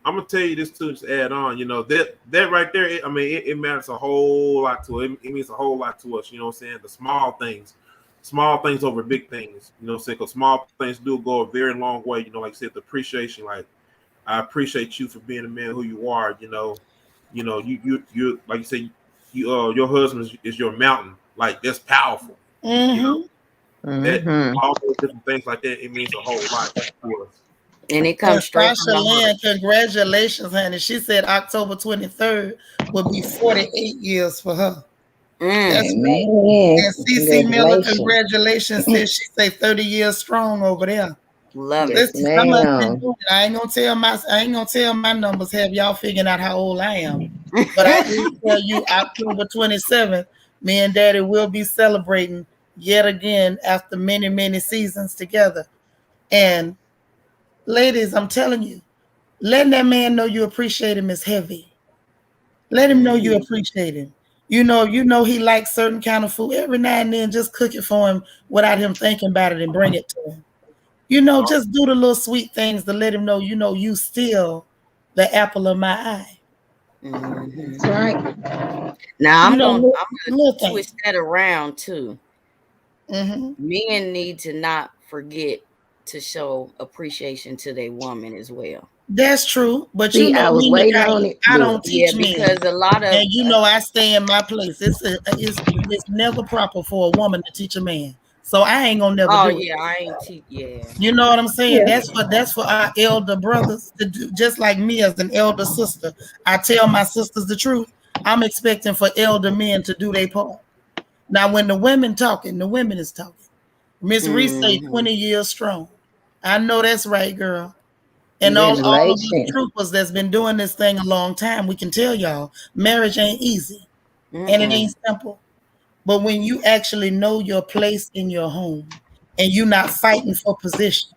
I'm gonna tell you this too. Just add on, that right there. It matters a whole lot to it. It means a whole lot to us. You know what I'm saying? The small things over big things. You know what I'm saying? Because small things do go a very long way. Like I said, the appreciation. Like, I appreciate you for being the man who you are. You like you say, your husband is your mountain. Like, that's powerful. You know Mm-hmm. that Mm-hmm. all those different things like that. It means a whole lot to us. And it And comes straight from Sasha the Lynn, heart. congratulations, honey. She said October 23rd will be 48 years for her. Mm. That's right. Amen. And CC Miller, Congratulations. congratulations. Says she say 30 years strong over there. Love Yes, it. Listen, some of us been ma'am. doing it. I ain't gonna tell my numbers, have y'all figuring out how old I am. But I will tell you October 27th, me and Daddy will be celebrating yet again after many, many seasons together. And ladies, I'm telling you, letting that man know you appreciate him is heavy. Let him know you Mhm. appreciate him. He likes certain kind of food. Every now and then, just cook it for him without him thinking about it and bring it to him. Uh, Just do the little sweet things to let him know, you still the apple of my eye. Mhm. That's right. Now Little, I'm gonna little things. twist that around too. Hmm. Men need to not forget to show appreciation to their woman as well. That's true. But See, I was me, waiting Nikai, on it. I Look. don't Yeah, teach men. because a lot of And I stay in my place. It's never proper for a woman to teach a man. So I ain't gonna never oh do it. yeah, I ain't yeah. You know what I'm saying? Yeah. That's for our elder brothers to do, just like me as an elder sister. I tell my sisters the truth. I'm expecting for elder men to do their part. Now, when the women is talking. Miss Reese say Mhm. 20 years strong. I know that's right, girl. And all of us Congratulations. troopers that's been doing this thing a long time, we can tell y'all, marriage ain't easy and it Mm-mm. ain't simple. But when you actually know your place in your home and you're not fighting for position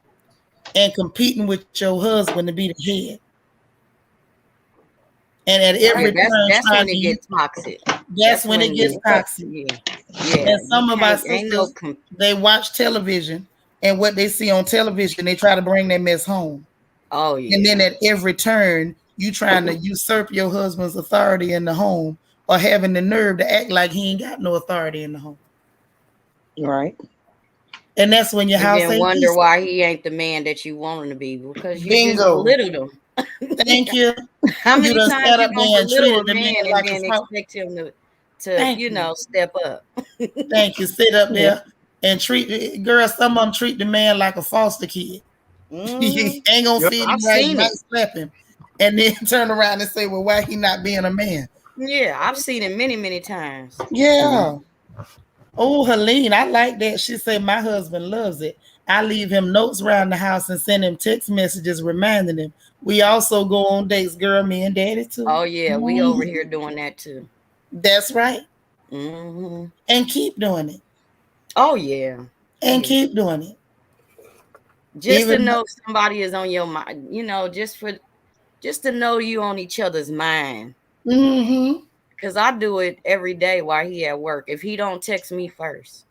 and competing with your husband to be the head, and at Yeah, every Right. turn that's trying when to it you, gets toxic. that's That's when it when gets you toxic. yeah. Yeah, And you some of our can't ain't no sisters, they watch television, and what they see on television, they try to bring their mess home. oh And yeah. then at every turn, you trying to usurp your husband's authority in the home or having the nerve to act like he ain't got no authority in the home. Right. And that's when your And house then ain't wonder peaceful. why he ain't the man that you want him to be because you just Bingo. belittled him. Thank you. How You many done times sat you up gonna there and belittle treated a the man man and like a then frog. expect him to Thank you. step up? Thank you. Sit up Yeah. there and treat girl. Some of them treat the man like a foster kid. Mm, He ain't gonna yep. feed I've him right, seen might it. slap him, and then turn around and say, "Well, why he not being a man?" Yeah, I've seen it many, many times. Yeah. Oh, Helene, I like that. She said my husband loves it. I leave him notes around the house and send him text messages reminding him. We also go on dates, girl, me and daddy too. Oh yeah, we over Mhm. here doing that too. That's right. Hmm. And keep doing it. Oh yeah. And Yeah. keep doing it. Just to Even know somebody is on your mind, just to know you on each other's mind. mm-hmm. Cause I do it every day while he at work. If he don't text me first,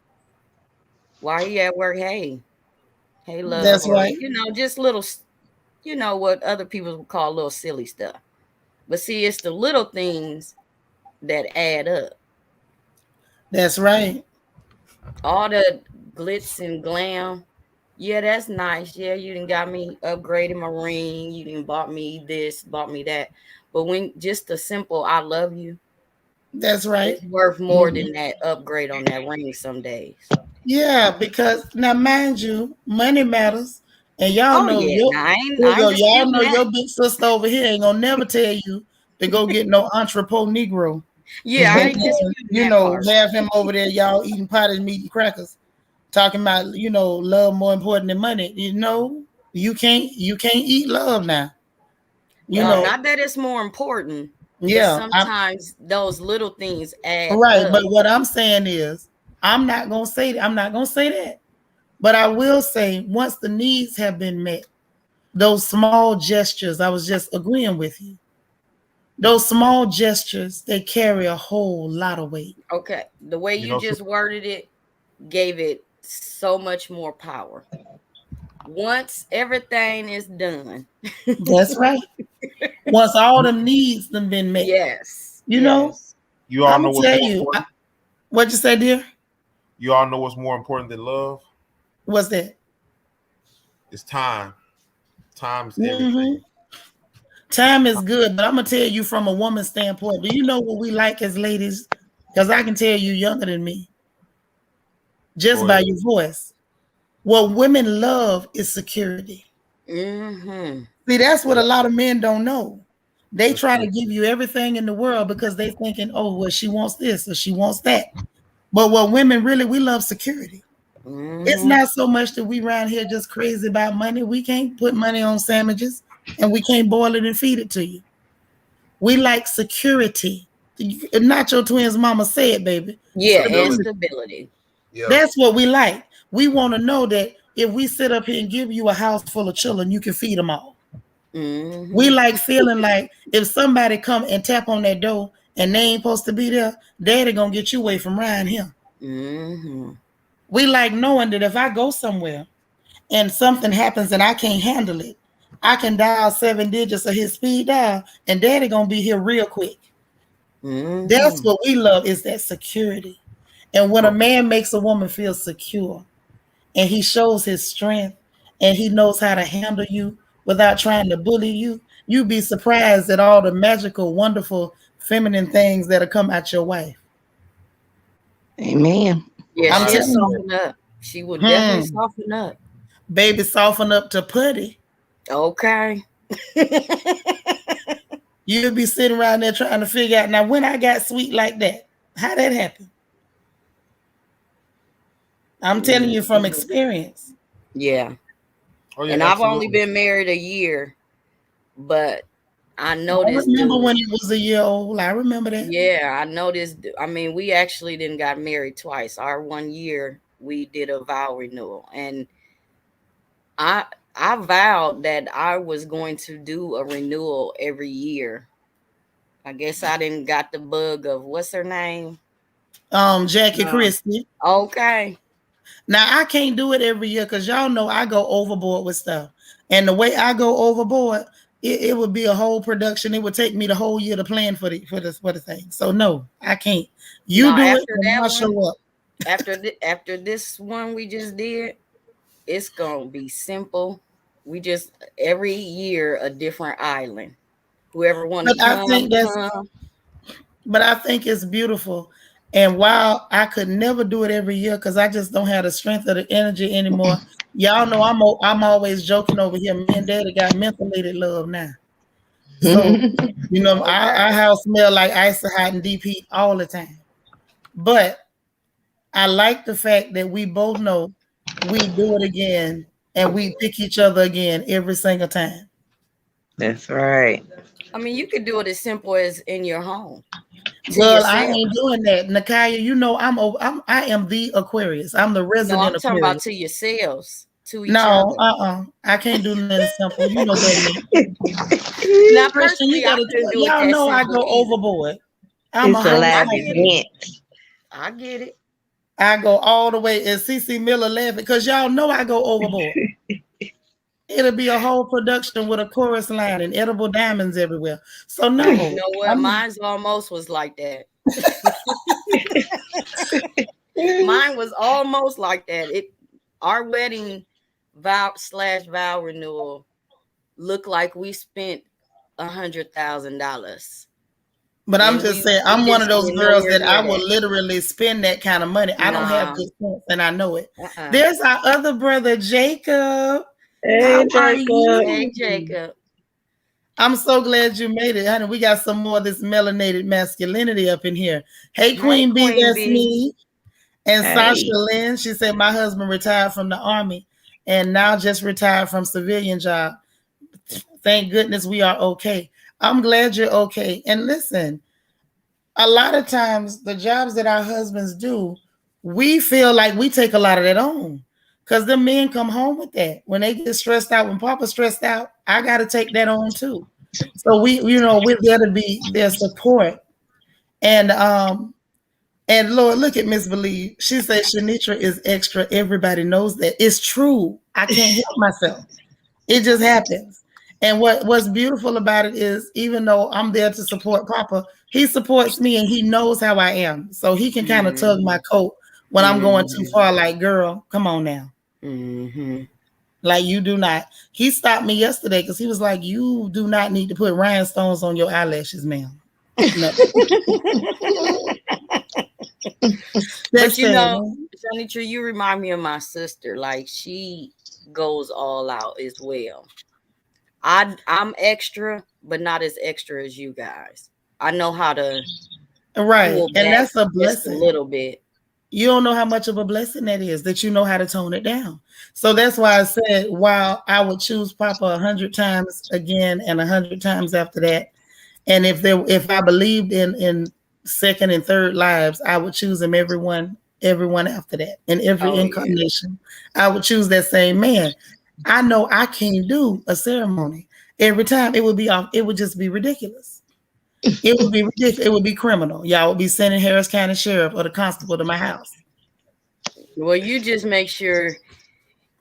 while he at work, hey love, That's or right. just little, what other people would call little silly stuff. But see, it's the little things that add up. That's right. All the glitz and glam. Yeah, that's nice. Yeah, you done got me upgraded my ring. You done bought me this, bought me that. But when just the simple "I love you" That's right. is worth more Mhm. than that upgrade on that ring some days. Yeah, because now mind you, money matters. And y'all Oh know yeah, your nah, here you I ain't go. Y'all disputing know that. your big sister over here ain't gonna never tell you to go get no entrepot Negro. Yeah, I And ain't then, disputing that part. have him over there, y'all eating potted meat and crackers, talking about, love more important than money. You can't eat love now. You No, know, not that it's more important, but yeah, sometimes those little things add right. up. But what I'm saying is I'm not gonna say that. But I will say once the needs have been met, those small gestures, I was just agreeing with you. Those small gestures, they carry a whole lot of weight. Okay, the way You you know, just worded it gave it so much more power. Once everything is done. That's right. Once all them needs them been met. Yes, You know, yes. you all I'm know gonna what's tell more you. important. What'd you say, dear? You all know what's more important than love? What's that? It's time. Time is everything. Hmm. Time is good, but I'm gonna tell you from a woman's standpoint. Do you know what we like as ladies? Because I can tell you younger than me just Go by ahead. your voice. What women love is security. Mm-hmm. See, that's what Yeah, a lot of men don't know. They that's try true. to give you everything in the world because they thinking, oh, well, she wants this or she wants that. But what women really, we love security. It's Mm-hmm. not so much that we around here just crazy about money. We can't put money on sandwiches and we can't boil it and feed it to you. We like security. Not your twins mama said, baby. Yeah, and Stability. stability. Yeah. That's what we like. We want to know that if we sit up here and give you a house full of children, you can feed them all. We Mm-hmm. like feeling like if somebody come and tap on that door and they ain't supposed to be there, daddy gonna get you away from Ryan here. Mm-hmm. We like knowing that if I go somewhere and something happens and I can't handle it, I can dial 7 digits of his speed dial and daddy gonna be here real quick. That's Mm-hmm. what we love is that security. And when a So, man makes a woman feel secure and he shows his strength and he knows how to handle you without trying to bully you, you'd be surprised at all the magical, wonderful, feminine things that'll come out your wife. Amen. Yeah, I'm I she'll agree telling with you, that. soften up. She will definitely hmm, soften up. baby soften up to putty. Okay. You'll be sitting around there trying to figure out now when I got sweet like that, how that happened. I'm telling you from Mhm. experience. Yeah. Oh yeah, And I've only absolutely. been married a year, but I know I this remember dude. when he was a year old. I remember that. Yeah, I know this. I mean, we actually didn't got married twice. Our 1 year, we did a vow renewal, and I I vowed that I was going to do a renewal every year. I guess I didn't got the bug of what's her name. Jackie No. Christie. Okay. Now I can't do it every year because y'all know I go overboard with stuff. And the way I go overboard, it would be a whole production. It would take me the whole year to plan for the thing. So no, I can't. You No, do it after and that I'll one, show up. after this one we just did, it's gonna be simple. We just every year a different island. Whoever want to But I come, think that's come. but I think it's beautiful. And while I could never do it every year because I just don't have the strength or the energy anymore, y'all know I'm always joking over here. Me and Daddy got mentholated love now. So, Okay. our house smell like ice hot and deep heat all the time. But I like the fact that we both know we do it again and we pick each other again every single time. That's right. I mean, you could do it as simple as in your home to Girl, I yourself. ain't doing that. Nakaya, you know I am the Aquarius. I'm the No, I'm resident talking about Aquarius. to yourselves, to each No, other. I can't do nothing simple. You know better than Now, Christian. You personally, I gotta couldn't do it y'all that know I simple go either. overboard. I'm It's a a whole I live get it. psychic. event. I get it. I go all the way, and CC Miller laughing because y'all know I go overboard. It'll be a whole production with a chorus line and edible diamonds everywhere. So You no, know what? I'm Mine's almost was like that. Mine was almost like that. Our wedding vow renewal looked like we spent $100,000, but I'm and just we saying we I'm one didn't of those spend girls nowhere that I near will that. literally spend that kind of money. I don't have Nah, good sense and I know it. uh-uh. There's our other brother, Jacob. How Hey, are Jacob. Hey, you? Jacob. I'm so glad you made it, honey. We got some more of this melanated masculinity up in here. Hey, Hey, Queen B, Queen that's B. me. And Sasha Hey. Lynn, she said, my husband retired from the army and now just retired from civilian job. Thank goodness we are okay. I'm glad you're okay. And listen, a lot of times the jobs that our husbands do, we feel like we take a lot of that on. Because the men come home with that. When they get stressed out, when Papa's stressed out, I got to take that on too. So we're there to be their support. And Lord, look at Miss Believe. She says Shanitra is extra. Everybody knows that. It's true. I can't help myself. It just happens. And what's beautiful about it is even though I'm there to support Papa, he supports me and he knows how I am. So he can kind of tug my Mm-hmm. coat when I'm going too Mm-hmm. far, like, girl, come on now. Mm-hmm. Like you do not. He stopped me yesterday because he was like, you do not need to put rhinestones on your eyelashes, ma'am. No. But That's sad. Johnny Tree, you remind me of my sister. Like she goes all out as well. I'm extra, but not as extra as you guys. I know how to Right. pull And back that's a just a blessing. little bit. You don't know how much of a blessing that is that you know how to tone it down. So that's why I said, while I would choose Papa 100 times again and 100 times after that, and if I believed in second and third lives, I would choose him everyone after that. In every Oh yeah. incarnation, I would choose that same man. I know I can't do a ceremony every time. It would be off. It would just be ridiculous. It would be ridiculous. It would be criminal. Y'all would be sending Harris County Sheriff or the constable to my house. Well, you just make sure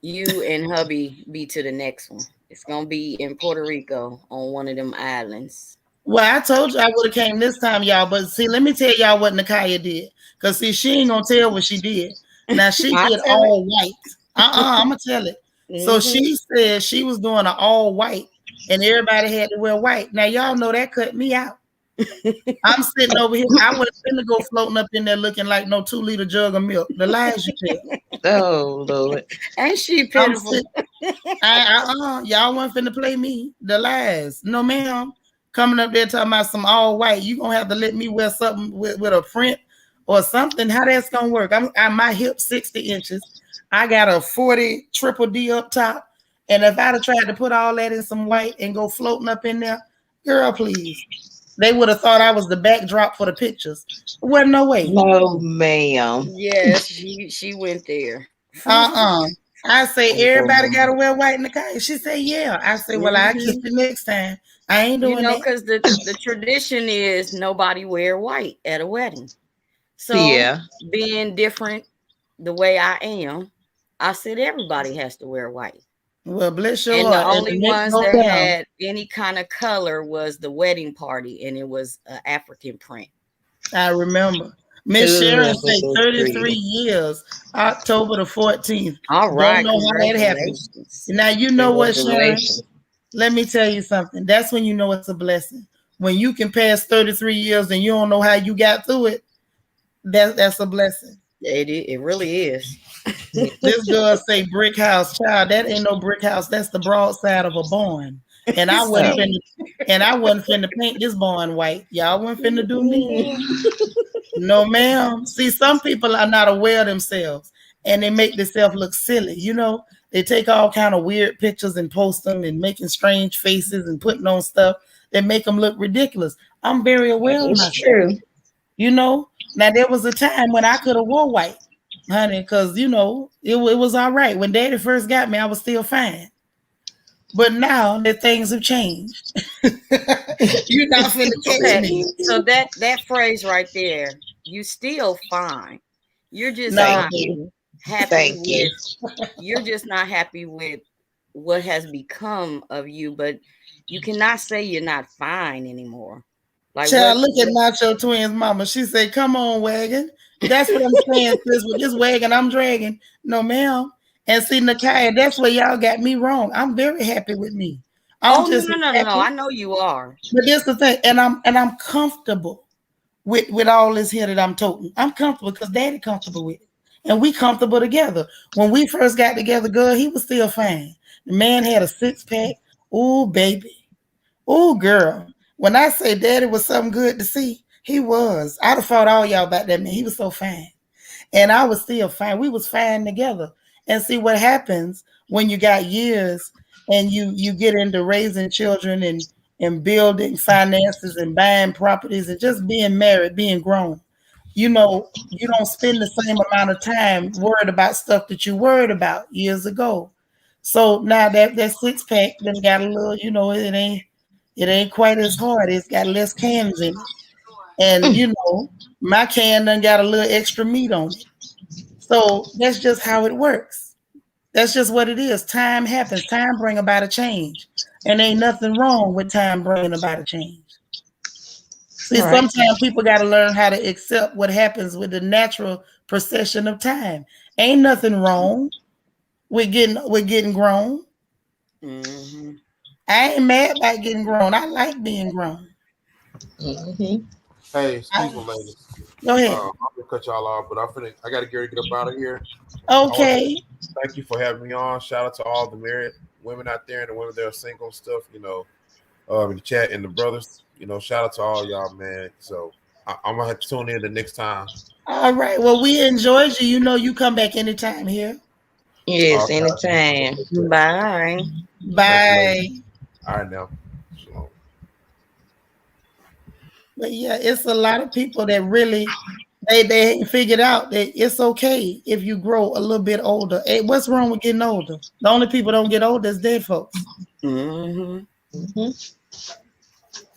you and hubby be to the next one. It's gonna be in Puerto Rico on one of them islands. Well, I told you I would have came this time, y'all. But see, let me tell y'all what Nakaya did. Cause see, she ain't gonna tell what she did. Now she I did tell it. all white. I'm gonna tell it. So Mm-hmm. she said she was doing an all white, and everybody had to wear white. Now y'all know that cut me out. I'm sitting over here. I would have been to go floating up in there looking like no 2 liter jug of milk. The lies you tell. Oh, Lord. Ain't she I'm pitiful? sitting. Y'all wasn't finna play me. The lies. No, ma'am. Coming up there talking about some all white. You gonna have to let me wear something with a print or something. How that's gonna work? I'm my hip 60 inches. I got a 40 triple D up top. And if I'd have tried to put all that in some white and go floating up in there, girl, please. They would have thought I was the backdrop for the pictures. Wasn't no way. No, ma'am. Yes, she went there. Uh-uh. I say everybody Oh, gotta wear white in the car. She said, yeah. I say, well, I keep Hmm. it next time. I ain't doing that. Because the tradition is nobody wear white at a wedding. So yeah. being different the way I am, I said everybody has to wear white. Well, bless your And the heart. And only the next ones go that down. had any kind of color was the wedding party, and it was an African print. I remember. Miss Ooh, Sharon that was say so 33 pretty. years, October the 14th. All Don't right, know how that happened. congratulations. Now you know what, Sharon? Congratulations. Let me tell you something. That's when you know it's a blessing. When you can pass 33 years and you don't know how you got through it, that's a blessing. It really is. This girl say brick house, child. That ain't no brick house. That's the broadside of a barn. And I wasn't Oh. finna, and I wasn't finna paint this barn white. Y'all wasn't finna do me. No, ma'am. See, some people are not aware of themselves and they make themselves look silly. They take all kind of weird pictures and post them and making strange faces and putting on stuff that make them look ridiculous. I'm very aware of It's myself. true. Now there was a time when I could have wore white, honey, because it was all right. When Daddy first got me, I was still fine. But now that things have changed, you're not finna catch Okay, me. so that phrase right there, you still fine. You're just No, Thank not you. happy Thank you. with you're just not happy with what has become of you, but you cannot say you're not fine anymore. Like child, what look at Nacho Twins mama. She said, "Come on, wagon." That's what I'm saying, sis. With this wagon, I'm dragging. No, ma'am. And see, Nakaya, that's where y'all got me wrong. I'm very happy with me. I'm Oh, no, just no, no, no, no. happy. I know you are. But this the thing, and I'm comfortable with all this here that I'm toting. I'm comfortable because Daddy comfortable with it, and we comfortable together. When we first got together, girl, he was still fine. The man had a 6-pack. Ooh, baby. Ooh, girl. When I say Daddy was something good to see, he was. I'd have fought all y'all about that man. He was so fine, and I was still fine. We was fine together. And see what happens when you got years and you get into raising children and building finances and buying properties and just being married, being grown. You don't spend the same amount of time worried about stuff that you worried about years ago. So now that 6-pack then got a little, it ain't quite as hard. It's got less cans in it. And my can done got a little extra meat on it. So that's just how it works. That's just what it is. Time happens. Time bring about a change. And ain't nothing wrong with time bringing about a change. See, Right. sometimes people got to learn how to accept what happens with the natural procession of time. Ain't nothing wrong with getting grown. Hmm. I ain't mad about getting grown. I like being grown. Mm-hmm. Hey, I, excuse me, ladies. Go ahead. I'm gonna cut y'all off, but I gotta get up out of here. I want to Okay. thank you for having me on. Shout out to all the married women out there and the women that are single and stuff. In the chat and the brothers. Shout out to all y'all, man. So I'm gonna have to tune in the next time. All right. Well, we enjoyed you. You come back anytime here. Yes, anytime. Okay. Bye. Thank you, ladies. Bye. All right, now. Shalom. But yeah, it's a lot of people that really they ain't figured out that it's okay if you grow a little bit older. Hey, what's wrong with getting older? The only people don't get older is dead folks. Hmm. Mm-hmm.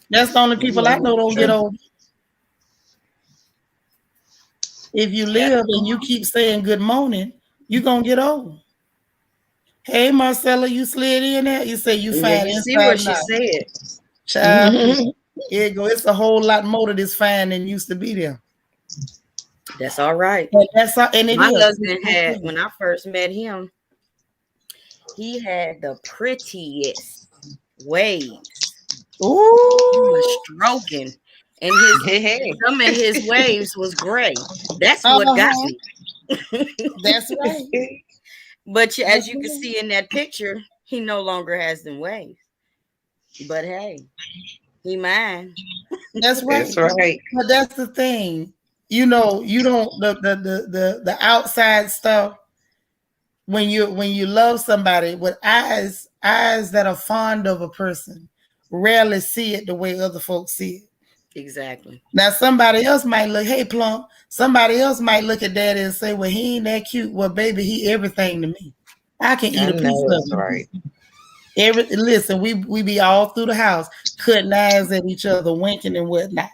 That's the only people I know don't get True. older. If you live and you keep saying good morning, you gonna get old. Hey Marcella, you slid in there. You say you Yeah, fine you see inside what and she out. said. Child, Mm-hmm. here you go. It's a whole lot more to this fine than used to be there. That's all right. And that's all, and it My is. It's husband had, okay. when I first met him, he had the prettiest waves. He was Ooh. stroking, and his Hey, some of his waves was gray. That's what got Uh-huh. me. That's right. hey. But That's as you can right. see in that picture, he no longer has them waves. But hey, he mine. That's That's right. right. But that's the thing. You don't the outside stuff when you love somebody with eyes that are fond of a person rarely see it the way other folks see it. Exactly. Now somebody else might look, hey plump, somebody else might look at daddy and say, well, he ain't that cute. Well, baby, he everything to me. I can eat I a piece know of it's him. right. Listen, we be all through the house, cutting eyes at each other, winking and whatnot.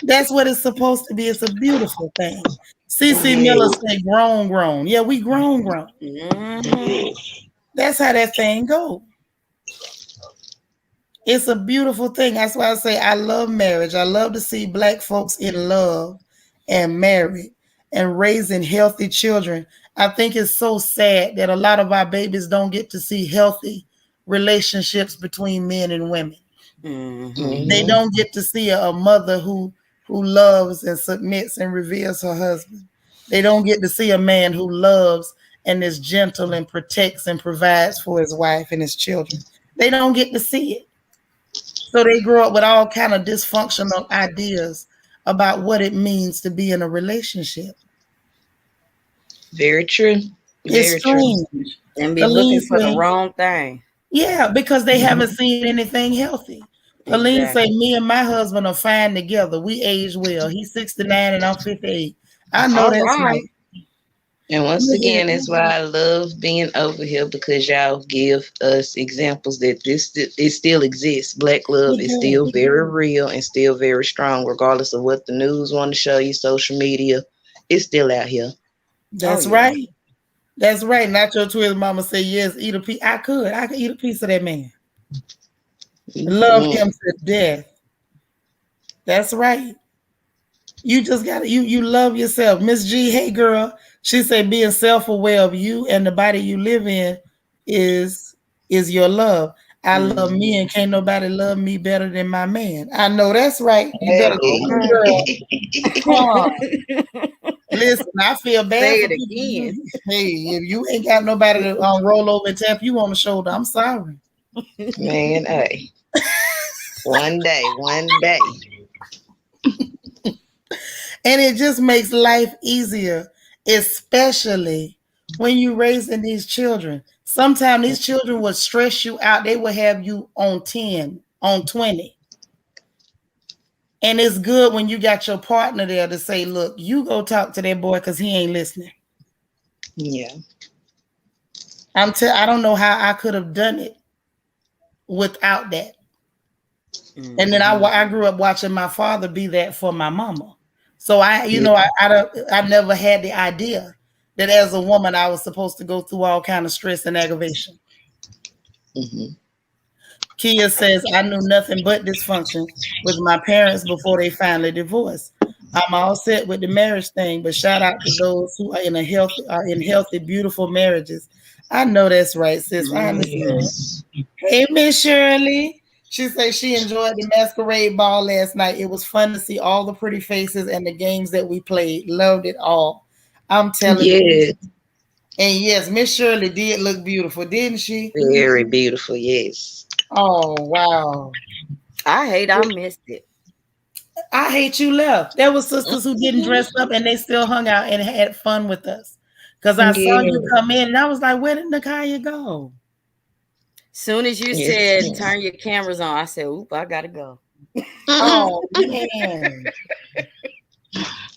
That's what it's supposed to be. It's a beautiful thing. CC Miller Yes. said, grown, grown. Yeah, we grown, grown. Hmm. That's how that thing goes. It's a beautiful thing. That's why I say I love marriage. I love to see black folks in love and married and raising healthy children. I think it's so sad that a lot of our babies don't get to see healthy relationships between men and women. Hmm. They Mm-hmm. don't get to see a mother who loves and submits and reveres her husband. They don't get to see a man who loves and is gentle and protects and provides for his wife and his children. They don't get to see it. So they grow up with all kind of dysfunctional ideas about what it means to be in a relationship. Very true. It's Very true. strange. And be Helene looking for the say, wrong thing. yeah, because they haven't seen anything healthy. Helene say, Exactly. me and my husband are fine together. We age well. He's 69 and I'm 58. I know All that's right. right. And once Look again, at that's why I love being over here because y'all give us examples that it still exists. Black love is it. still very real and still very strong, regardless of what the news want to show you, social media. It's still out here. Oh That's yeah. right. That's right. Not your twin mama say yes, eat a piece. I could eat a piece of that man. Love Mm-mm. him to death. That's right. You just gotta you love yourself. Miss G, hey girl. She said being self-aware of you and the body you live in is is your love. I love me Mhm. and can't nobody love me better than my man. I know that's right. You better All Hey. sing, right. girl. Huh. Listen, I feel bad Say for it people. again. Hey, if you ain't got nobody to roll over and tap you on the shoulder, I'm sorry. Man, hey. One day, one day. And it just makes life easier, especially when you raising these children. Sometimes these children will stress you out. They will have you on 10, on 20. And it's good when you got your partner there to say, look, you go talk to that boy because he ain't listening. Yeah. I don't know how I could have done it without that. And then Mhm. I grew up watching my father be that for my mama. So Yeah. I never had the idea that as a woman I was supposed to go through all kind of stress and aggravation. Mm-hmm. Kia says I knew nothing but dysfunction with my parents before they finally divorced. I'm all set with the marriage thing, but shout out to those who are in healthy, beautiful marriages. I know that's right, sis. I understand. Yes. Hey, Miss Shirley. She said she enjoyed the masquerade ball last night. It was fun to see all the pretty faces and the games that we played. Loved it all. I'm telling you. Yes. And yes, Miss Shirley did look beautiful, didn't she? Very beautiful. Yes. Oh, wow. I hate I missed it. I hate you left. There were sisters who didn't Mhm. dress up and they still hung out and had fun with us. Because I saw you Yeah. come in and I was like, where did Nakaya go? Soon as you Yes. said turn your cameras on, I said, "Oop, I gotta go." Oh, man.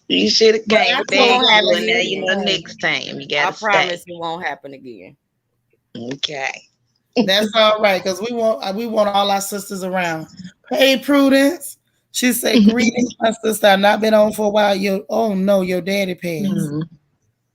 You should have But came I with told that her I too. was And now here you to know win. next time you I gotta stay. promise it won't happen again. Okay. That's all right, because we want all our sisters around. Hey, Prudence. She said, greetings, my sister. I've not been on for a while. Oh no, your daddy passed. Mhm.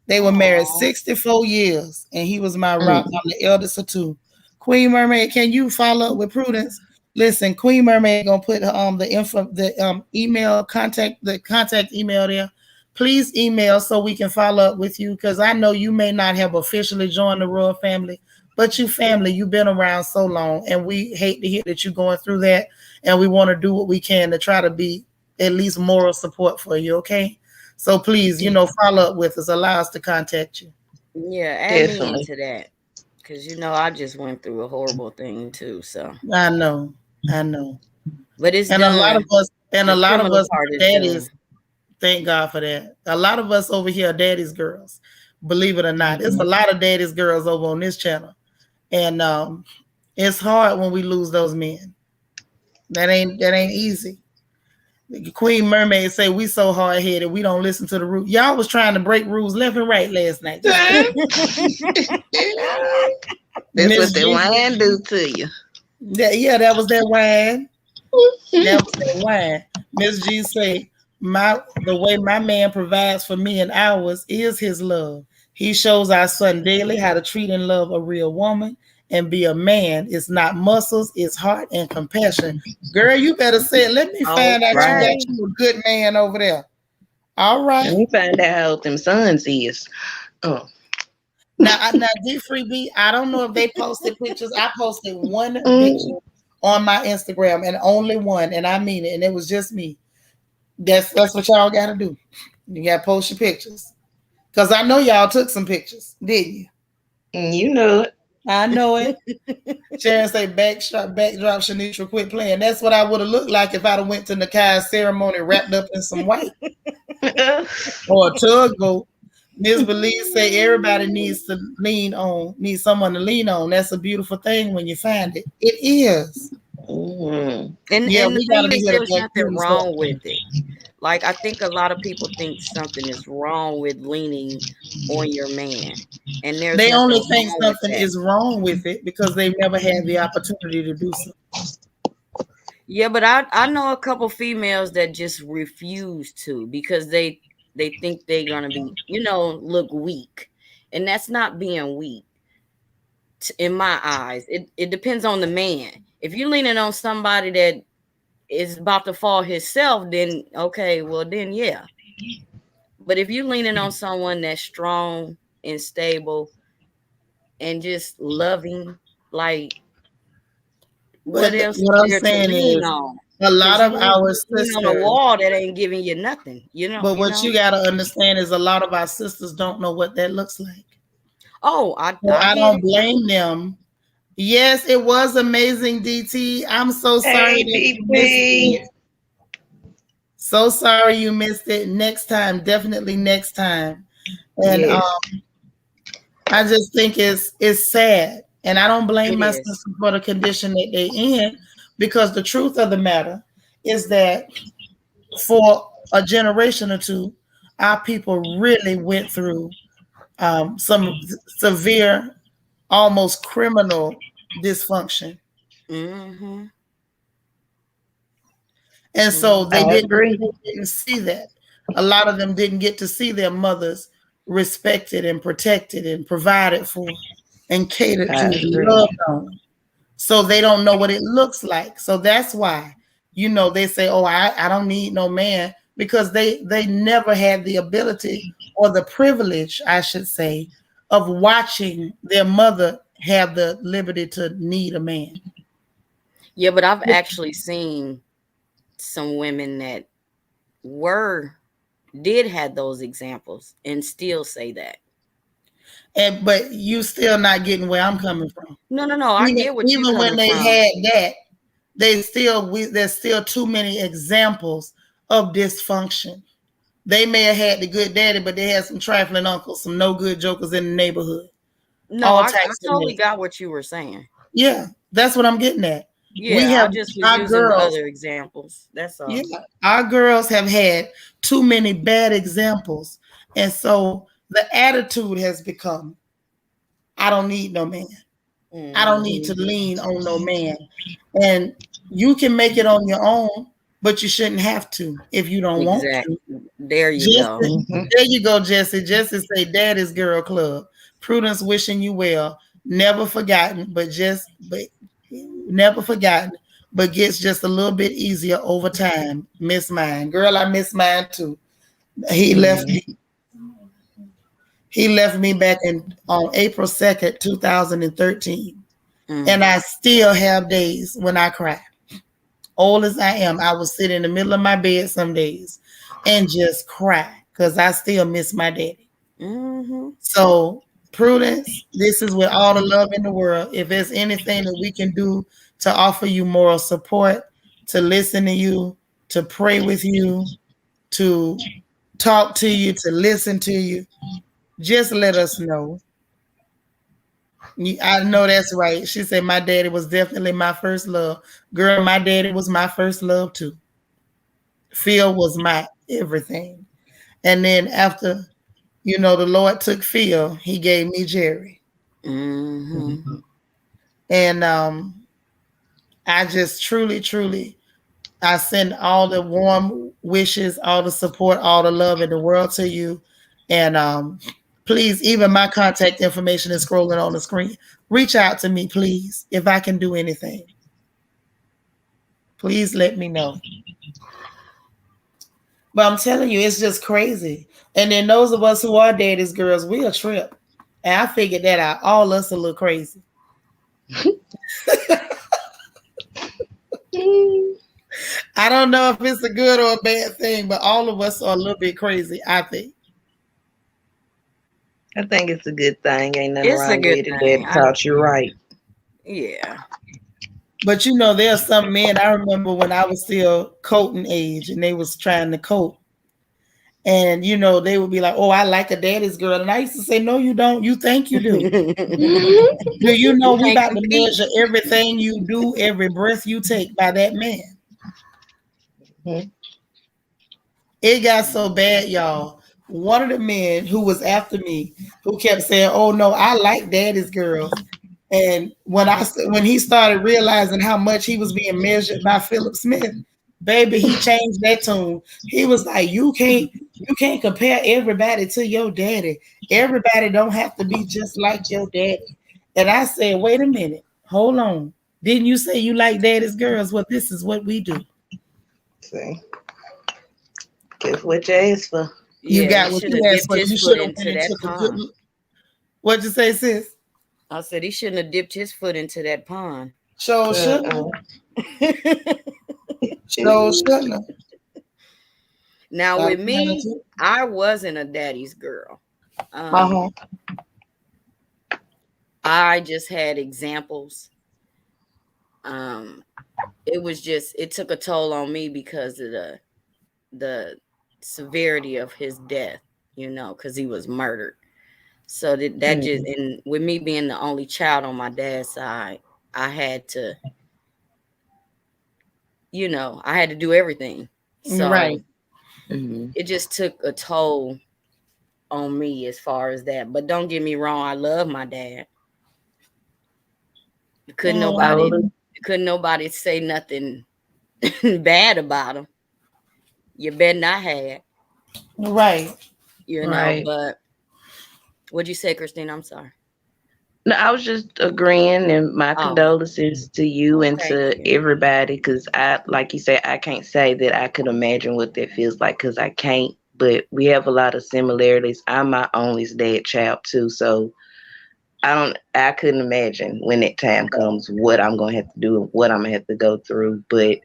They were married Oh, 64 years, and he was my rock. Mm. I'm the eldest of two. Queen Mermaid, can you follow up with Prudence? Listen, Queen Mermaid gonna put the email contact the contact email there. Please email so we can follow up with you because I know you may not have officially joined the royal family, but you family, you've been around so long, and we hate to hear that you're going through that, and we want to do what we can to try to be at least moral support for you. Okay. So please, follow up with us. Allow us to contact you. yeah. Add me Definitely. into that because I just went through a horrible thing too. So, I know. I know. but it's And a lot of done. us, and a The lot of criminal us part are is daddies. done. Thank God for that. A lot of us over here are daddy's girls. Believe it or not. There's a Mhm. lot of daddy's girls over on this channel. And it's hard when we lose those men. That ain't easy. Queen Mermaid say we so hard headed we don't listen to the rule. Y'all was trying to break rules left and right last night. Just That's Miss what the G. wine do to you. That was that wine. That was that wine. Miss G say, the way my man provides for me and ours is his love. He shows our son daily how to treat and love a real woman and be a man. It's not muscles, it's heart and compassion. Girl, you better say it. Let me find out you got Okay. you a good man over there. All Let right. me find out how old them sons is. Oh. Now, D Free B, I don't know if they posted pictures. I posted one picture Mm. on my Instagram and only one, and I mean it, and it was just me. That's what y'all got to do. You got to post your pictures Because I know y'all took some pictures, didn't you? You know it. I know it. Sharon say backdrop Shanitra quit playing. That's what I would have looked like if I'd have went to Nakai's ceremony wrapped up in some white or a tugboat. Miss Belize say everybody needs someone to lean on. That's a beautiful thing when you find it. It is. Mm-hmm. Yeah, And the we gotta thing be is, here to there's back nothing you stuff. wrong with it. Like, I think a lot of people think something is wrong with leaning on your man, and there's They nothing only think wrong with something that. is wrong with it because they've never had the opportunity to do so. Yeah, but I know a couple females that just refuse to because they think they're gonna be, look weak, and that's not being weak in my eyes. It depends on the man. If you're leaning on somebody that is about to fall himself, then okay, well then yeah. But if you're leaning on someone that's strong and stable and just loving, like, what But else is what I'm there to saying lean is on? a lot Because of you our lean on a sisters, wall that ain't giving you nothing, you know, but you what know. you gotta understand is a lot of our sisters don't know what that looks like. Oh, So I I get don't it. blame them. Yes, it was amazing, DT. I'm so sorry Hey, that you missed DP. it. So sorry you missed it. Next time, definitely next time. And Yes. I just think it's sad, and I don't blame It my is. sister for the condition that they in, because the truth of the matter is that for a generation or two, our people really went through some severe, almost criminal dysfunction. Mm-hmm. And so Mm-hmm. I agree. they didn't see that. A lot of them didn't get to see their mothers respected and protected and provided for and catered to I and agree. loved on. So they don't know what it looks like. So that's why, they say, oh, I don't need no man, because they never had the ability or the privilege, I should say, of watching their mother have the liberty to need a man. Yeah, but I've actually seen some women that were did have those examples and still say that. And but you still not getting where I'm coming from. No. I Even get what you're even when coming they from. had that, there's still too many examples of dysfunction. They may have had the good daddy, but they had some trifling uncles, some no good jokers in the neighborhood, No, all I types of totally mess. got what you were saying. Yeah, that's what I'm getting at. We Yeah, I have just was our using girls, other examples. That's yeah, all. our girls have had too many bad examples. And so the attitude has become, I don't need no man. I don't need Mm-hmm. to lean on no man. And you can make it on your own, but you shouldn't have to if you don't want to. Exactly. There you go. Jesse, Mm-hmm. there you go, Jesse. Jesse say, Daddy's Girl Club. Prudence wishing you well. Never forgotten, but never forgotten, but gets just a little bit easier over time. Miss mine. Girl, I miss mine too. He left Mm-hmm. me. He left me back on April 2nd, 2013. And Mm. I still have days when I cry. Old as I am, I will sit in the middle of my bed some days and just cry because I still miss my daddy. Mm-hmm. So, Prudence, this is with all the love in the world. If there's anything that we can do to offer you moral support, to listen to you, to pray with you, to talk to you, to listen to you, just let us know. I know that's right. She said, my daddy was definitely my first love. Girl, my daddy was my first love too. Phil was my everything. And then after, the Lord took Phil, he gave me Jerry. Mm-hmm. And I just truly, truly, I send all the warm wishes, all the support, all the love in the world to you. And please, even my contact information is scrolling on the screen. Reach out to me, please, if I can do anything. Please let me know. But I'm telling you, it's just crazy. And then those of us who are daddy's girls, we a trip. And I figured that out. All us a little crazy. I don't know if it's a good or a bad thing, but all of us are a little bit crazy, I think. I think it's a good thing. Ain't nothing It's a wrong good with it. thing. Daddy taught you right. Yeah. But you know, there are some men. I remember when I was still coating age, and they was trying to coat, and you know, they would be like, "Oh, I like a daddy's girl," and I used to say, "No, you don't. You think you do." Do you know You we can't about to compete. measure everything you do, every breath you take by that man? Mhm. It got so bad, y'all. One of the men who was after me, who kept saying, "Oh no, I like daddy's girls," and when he started realizing how much he was being measured by Philip Smith, baby, he changed that tune. He was like, "You can't compare everybody to your daddy. Everybody don't have to be just like your daddy." And I said, "Wait a minute, hold on. Didn't you say you like daddy's girls? Well, this is what we do. See, guess what you asked for? You Yeah, he got what should you have asked dipped for. his You foot should have into went and that took a good pond. look. What'd you say, sis? I said he shouldn't have dipped his foot into that pond. Show Uh-uh. shouldn't. Show shouldn't have. Now I'm with trying me, to. I wasn't a daddy's girl. Uh-huh. I just had examples. Um, it was just it took a toll on me because of the severity of his death, because he was murdered. So that just, Mm. and with me being the only child on my dad's side, I had to, I had to do everything. So Right. Mhm. it just took a toll on me as far as that. But don't get me wrong, I love my dad. Couldn't How nobody old Mm, is couldn't nobody say nothing bad about him. You better not have, right. right? but what'd you say, Christine? I'm sorry. No, I was just agreeing, and my Oh, condolences to you and thank to you. everybody. Because like you said, I can't say that I could imagine what that feels like because I can't. But we have a lot of similarities. I'm my only dad child too, so I couldn't imagine when that time comes what I'm gonna have to do and what I'm gonna have to go through. But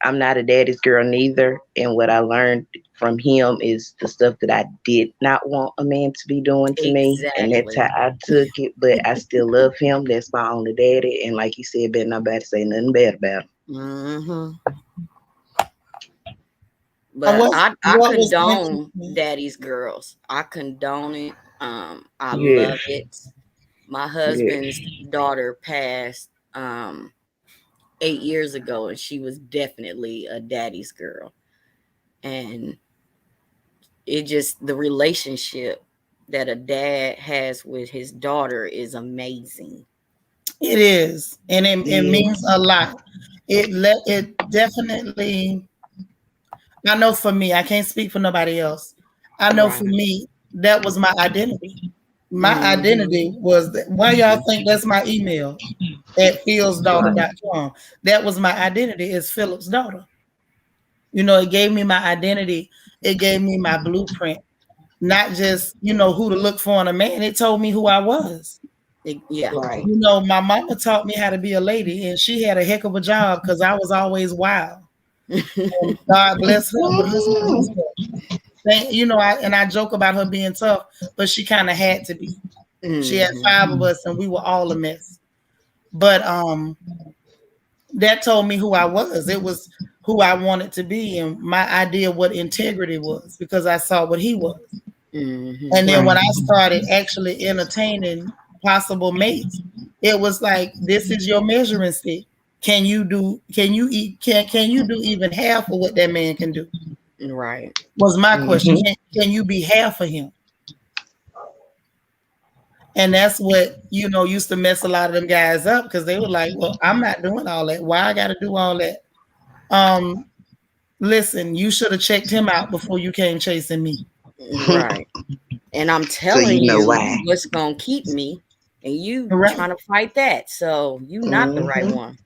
I'm not a daddy's girl neither. And what I learned from him is the stuff that I did not want a man to be doing to me. And that's Exactly. how I took it. But I still love him. That's my only daddy. And like you said, better not bad to say nothing bad about him. Hmm. And But I what was condone interesting? daddy's girls. I condone it. I Yes. love it. My Yes. husband's daughter passed 8 years ago, and she was definitely a daddy's girl. And it just the relationship that a dad has with his daughter is amazing. It is, and it means Yes. a lot. It definitely. I know for me, I can't speak for nobody else. I know for Right. me, that was my identity. My Hmm. identity was that. Why y'all think that's my email at Right. philsdaughter.com? That was my identity is Philip's daughter. It gave me my identity. It gave me my blueprint, not just, who to look for in a man. It told me who I was. Yeah. Right. My mama taught me how to be a lady, and she had a heck of a job because I was always wild. And God bless her, but listen to this part. I joke about her being tough, but she kind of had to be. She had Hmm. five of us, and we were all a mess. But that told me who I was. It was who I wanted to be, and my idea what integrity was because I saw what he was. Hmm. And then when Right. I started actually entertaining possible mates, it was like, this is your measuring stick. Can you do even half of what that man can do? Right. Was my question. Mm-hmm. Can you be half of him? And that's what, used to mess a lot of them guys up because they were like, well, I'm not doing all that. Why I gotta do all that? Um, listen, you should have checked him out before you came chasing me. Right. And I'm So telling you know you why. what's gonna keep me, and you Right. trying to fight that. So you not the right Mm-hmm. one.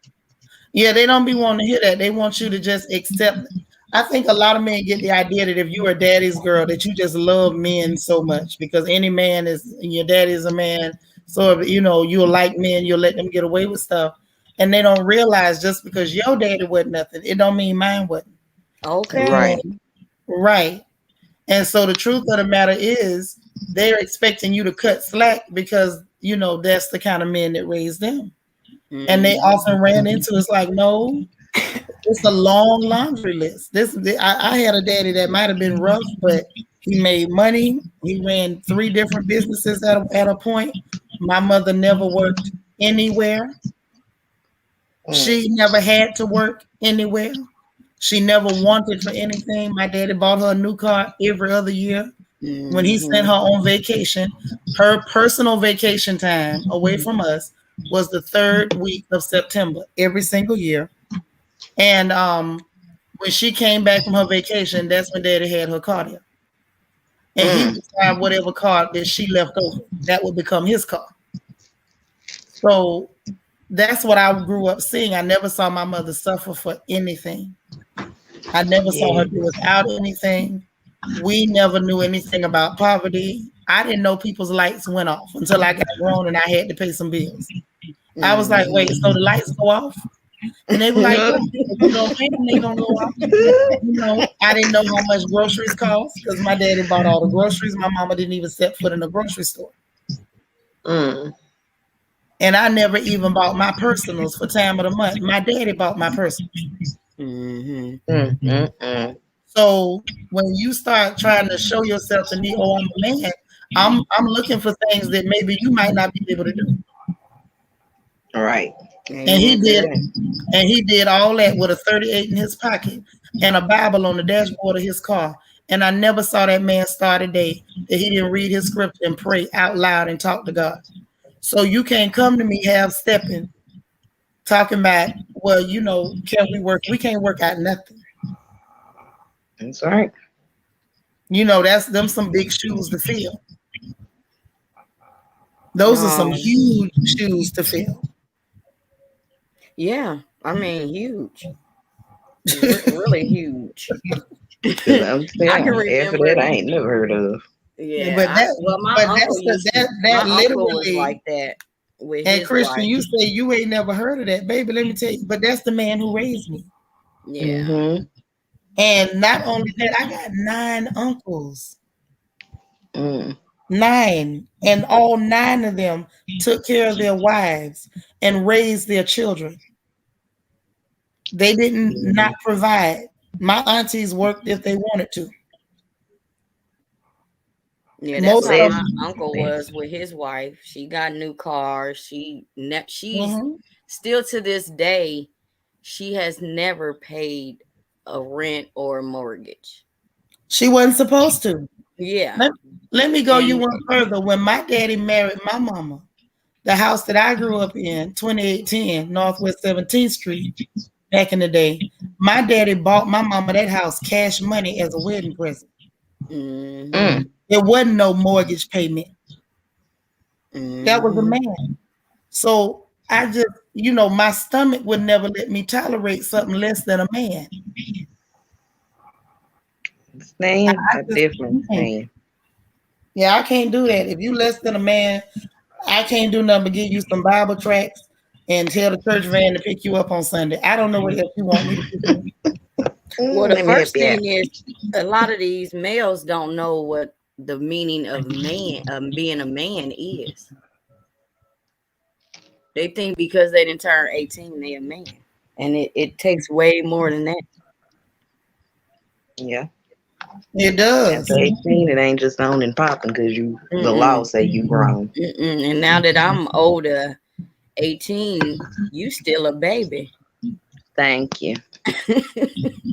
Yeah, they don't be wanting to hear that. They want you to just accept. I think a lot of men get the idea that if you are daddy's girl, that you just love men so much because any man is, and your daddy is a man. So if you'll like men, you'll let them get away with stuff. And they don't realize just because your daddy wasn't nothing, it don't mean mine wasn't. Okay. Right. And right. And so the truth of the matter is, they're expecting you to cut slack because that's the kind of men that raised them. And they often ran into it's like, no, it's a long laundry list. I had a daddy that might have been rough, but he made money. He ran 3 different businesses at a point. My mother never worked anywhere. She never had to work anywhere. She never wanted for anything. My daddy bought her a new car every other year. When he sent her on vacation, her personal vacation time away from us was the 3rd week of September every single year. And when she came back from her vacation, that's when daddy had her car there. And he would decide whatever car that she left over, that would become his car. So that's what I grew up seeing. I never saw my mother suffer for anything. I never saw her do without anything. We never knew anything about poverty. I didn't know people's lights went off until I got grown and I had to pay some bills. I was like, wait, so the lights go off? And they were like, yeah, you know, they gonna go off. I didn't know how much groceries cost because my daddy bought all the groceries. My mama didn't even set foot in a grocery store. And I never even bought my personals for time of the month. My daddy bought my personals. So when you start trying to show yourself to me, oh, I'm a man, I'm looking for things that maybe you might not be able to do. All right. And he did all that with a 38 in his pocket and a Bible on the dashboard of his car. And I never saw that man start a day that he didn't read his scripture and pray out loud and talk to God. So you can't come to me half stepping, talking about, well, can we work? We can't work out nothing. That's right. That's them some big shoes to fill. Those are some huge shoes to fill. Yeah, I mean, huge. Really huge. I can remember that I ain't never heard of. Yeah, but my uncle was like that. With and his Christian, wife. you say you ain't never heard of that, baby. Let me tell you, but that's the man who raised me. Yeah. And not only that, I got 9 uncles. 9, and all 9 of them took care of their wives and raised their children. They didn't not provide. My aunties worked if they wanted to. Yeah, that's how my uncle was with his wife. She got new cars. She's still to this day, she has never paid a rent or a mortgage. She wasn't supposed to. Yeah. Let me go you one further. When my daddy married my mama, the house that I grew up in, 2810 Northwest 17th Street, back in the day, my daddy bought my mama that house cash money as a wedding present. There wasn't no mortgage payment. That was a man. So I just, my stomach would never let me tolerate something less than a man. Yeah, I can't do that. If you less than a man, I can't do nothing but give you some Bible tracts and tell the church van to pick you up on Sunday. I don't know what else you want me to do. Well, the first thing is a lot of these males don't know what the meaning of being a man is. They think because they didn't turn 18, they're a man. And it takes way more than that. Yeah. It does. After 18, it ain't just on and popping because the law say you grown. And now that I'm older, 18, you still a baby. Thank you.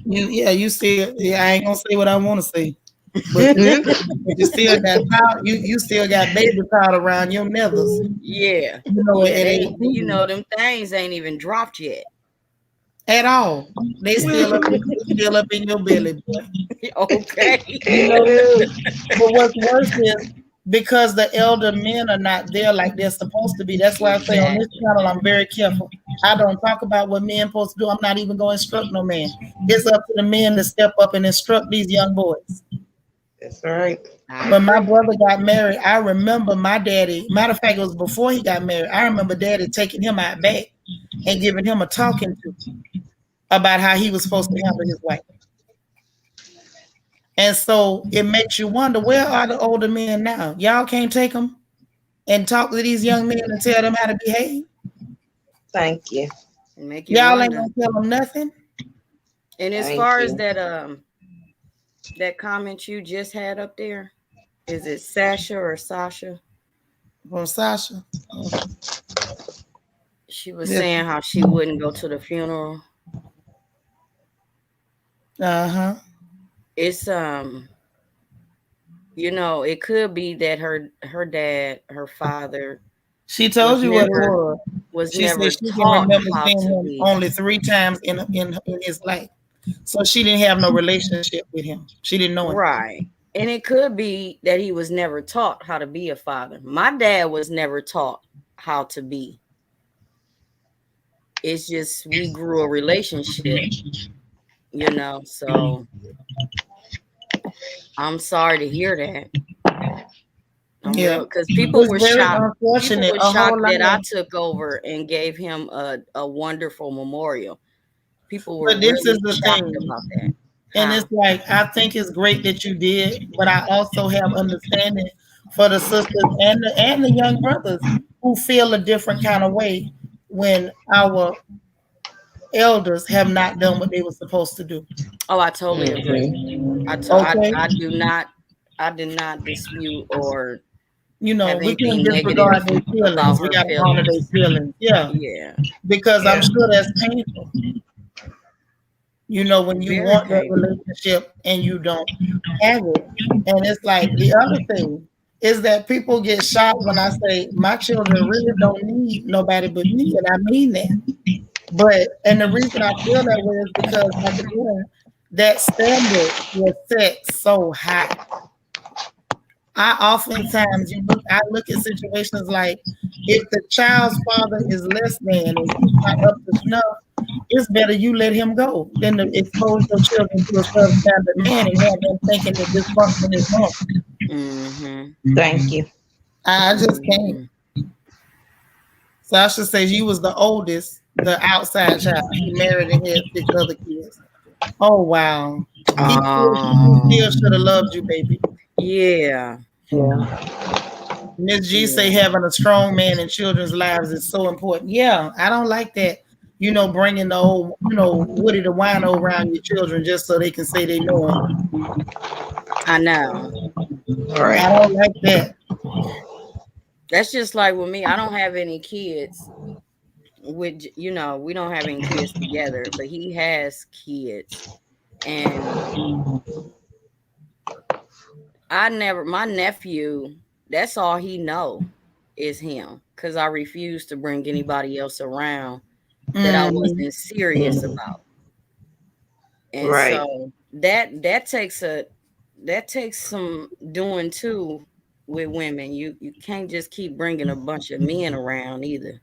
You still. Yeah, I ain't gonna say what I want to say, but you still got power. You still got baby powder around your nethers. Yeah. Them things ain't even dropped yet. At all. They still up in your belly, boy. Okay. But what's worse is because the elder men are not there like they're supposed to be. That's why I say on this channel, I'm very careful. I don't talk about what men supposed to do. I'm not even going to instruct no man. It's up to the men to step up and instruct these young boys. That's right. When my brother got married, I remember my daddy. Matter of fact, it was before he got married. I remember daddy taking him out back and giving him a talking to about how he was supposed to handle his wife. And so it makes you wonder, where are the older men now? Y'all can't take them and talk to these young men and tell them how to behave. Thank you. Make you Y'all ain't wonder. gonna tell them nothing. And as Thank far as you. that comment you just had up there, is it Sasha or Sasha? From Sasha. She was Yes. saying how she wouldn't go to the funeral. Uh-huh. It's it could be that her dad, her father She was told you what it never was. was She said never she can taught remember how seeing to him be. only 3 times in his life. So she didn't have no relationship with him. She didn't know him. Right. And it could be that he was never taught how to be a father. My dad was never taught how to be. It's just we grew a relationship, so I'm sorry to hear that. I'm Yeah. real because people It's were very shocked. People unfortunate. were A whole shocked lot that I of, took over and gave him a wonderful memorial. People were but this is really the shocked thing. about that. And it's How? like, I think it's great that you did, but I also have understanding for the sisters and the young brothers who feel a different kind of way when our elders have not done what they were supposed to do. Oh, I totally agree. I to, Okay? I do not I did not dispute or have We can't anything negative disregard their about feelings. We her got to honor their feelings. feelings. Yeah. Yeah, Because I'm Yeah. sure that's painful. When you very want that painful. relationship and you don't have it. And it's like the other thing is that people get shocked when I say my children really don't need nobody but me, and I mean that. And the reason I feel that way is because like again, that standard was set so high. I oftentimes I look at situations like if the child's father is less than and he's not up to snuff, it's better you let him go than to expose your children to a substandard man and have them thinking that dysfunction is normal. Mm-hmm. Thank you. I just can't. Mm-hmm. Sasha says you was the oldest, the outside child. He married and had 6 other kids. Oh wow. He still should have loved you, baby. Yeah. Yeah. Miss G say Yeah. having a strong man in children's lives is so important. Yeah, I don't like that. Bringing the old, Woody the wino around your children just so they can say they know him. I know. All I right. don't like that. That's just like with me. I don't have any kids. We don't have any kids together, but he has kids. And my nephew, that's all he know is him. Cause I refuse to bring anybody else around that I Mm, wasn't serious about. And Right. so that takes some doing too with women. You can't just keep bringing a bunch of men around either.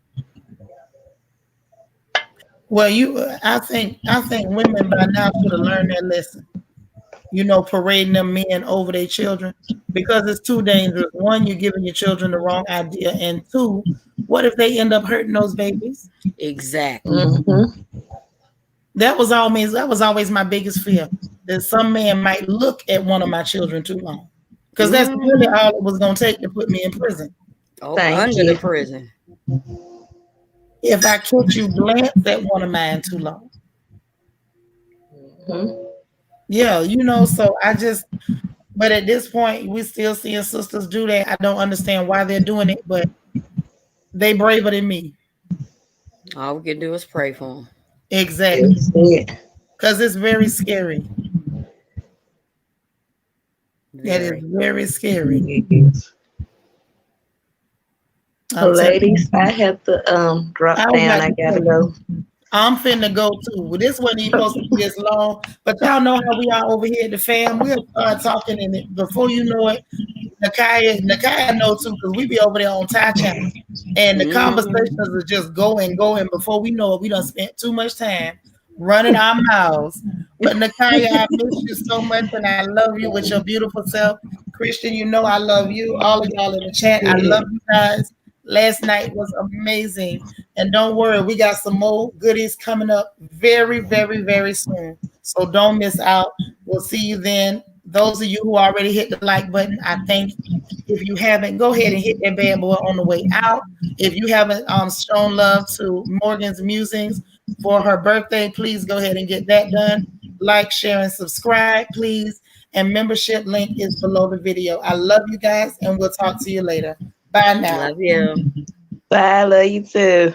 well, I think women by now should have learned that lesson. Parading them men over their children because it's too dangerous. One, you're giving your children the wrong idea, and two, what if they end up hurting those babies? Exactly. Mm-hmm. That was always my biggest fear, that some man might look at one of my children too long, because that's really Hmm. all it was going to take to put me in prison. Oh, Thank under the you. prison. If I catch you glance at one of mine too long, Mm-hmm. yeah, So but at this point, we still seeing sisters do that. I don't understand why they're doing it, but they braver than me. All we can do is pray for them. Exactly, That's it. because it's very scary. That is Very. very scary. Yes. I'm Well, telling you. ladies, I have to I drop was down. about I to gotta say, go. I'm finna go too. Well, this wasn't even supposed to be this long, but y'all know how we are over here at the fam. We'll start talking, and before you know it, Nakaya know too, because we be over there on Thai channel, and the Hmm. conversations are just going. Before we know it, we done spent too much time running our mouths. But Nakaya, I miss you so much, and I love you with your beautiful self. Christian, I love you. All of y'all in the chat, I love you guys. Last night was amazing. And don't worry, we got some more goodies coming up very, very, very soon. So don't miss out. We'll see you then. Those of you who already hit the like button, I thank. If you haven't, go ahead and hit that bad boy on the way out. If you haven't shown love to Morgan's musings for her birthday, please go ahead and get that done. Like, share, and subscribe, please. And membership link is below the video. I love you guys, and we'll talk to you later. Bye now. Love you. Bye, love you too.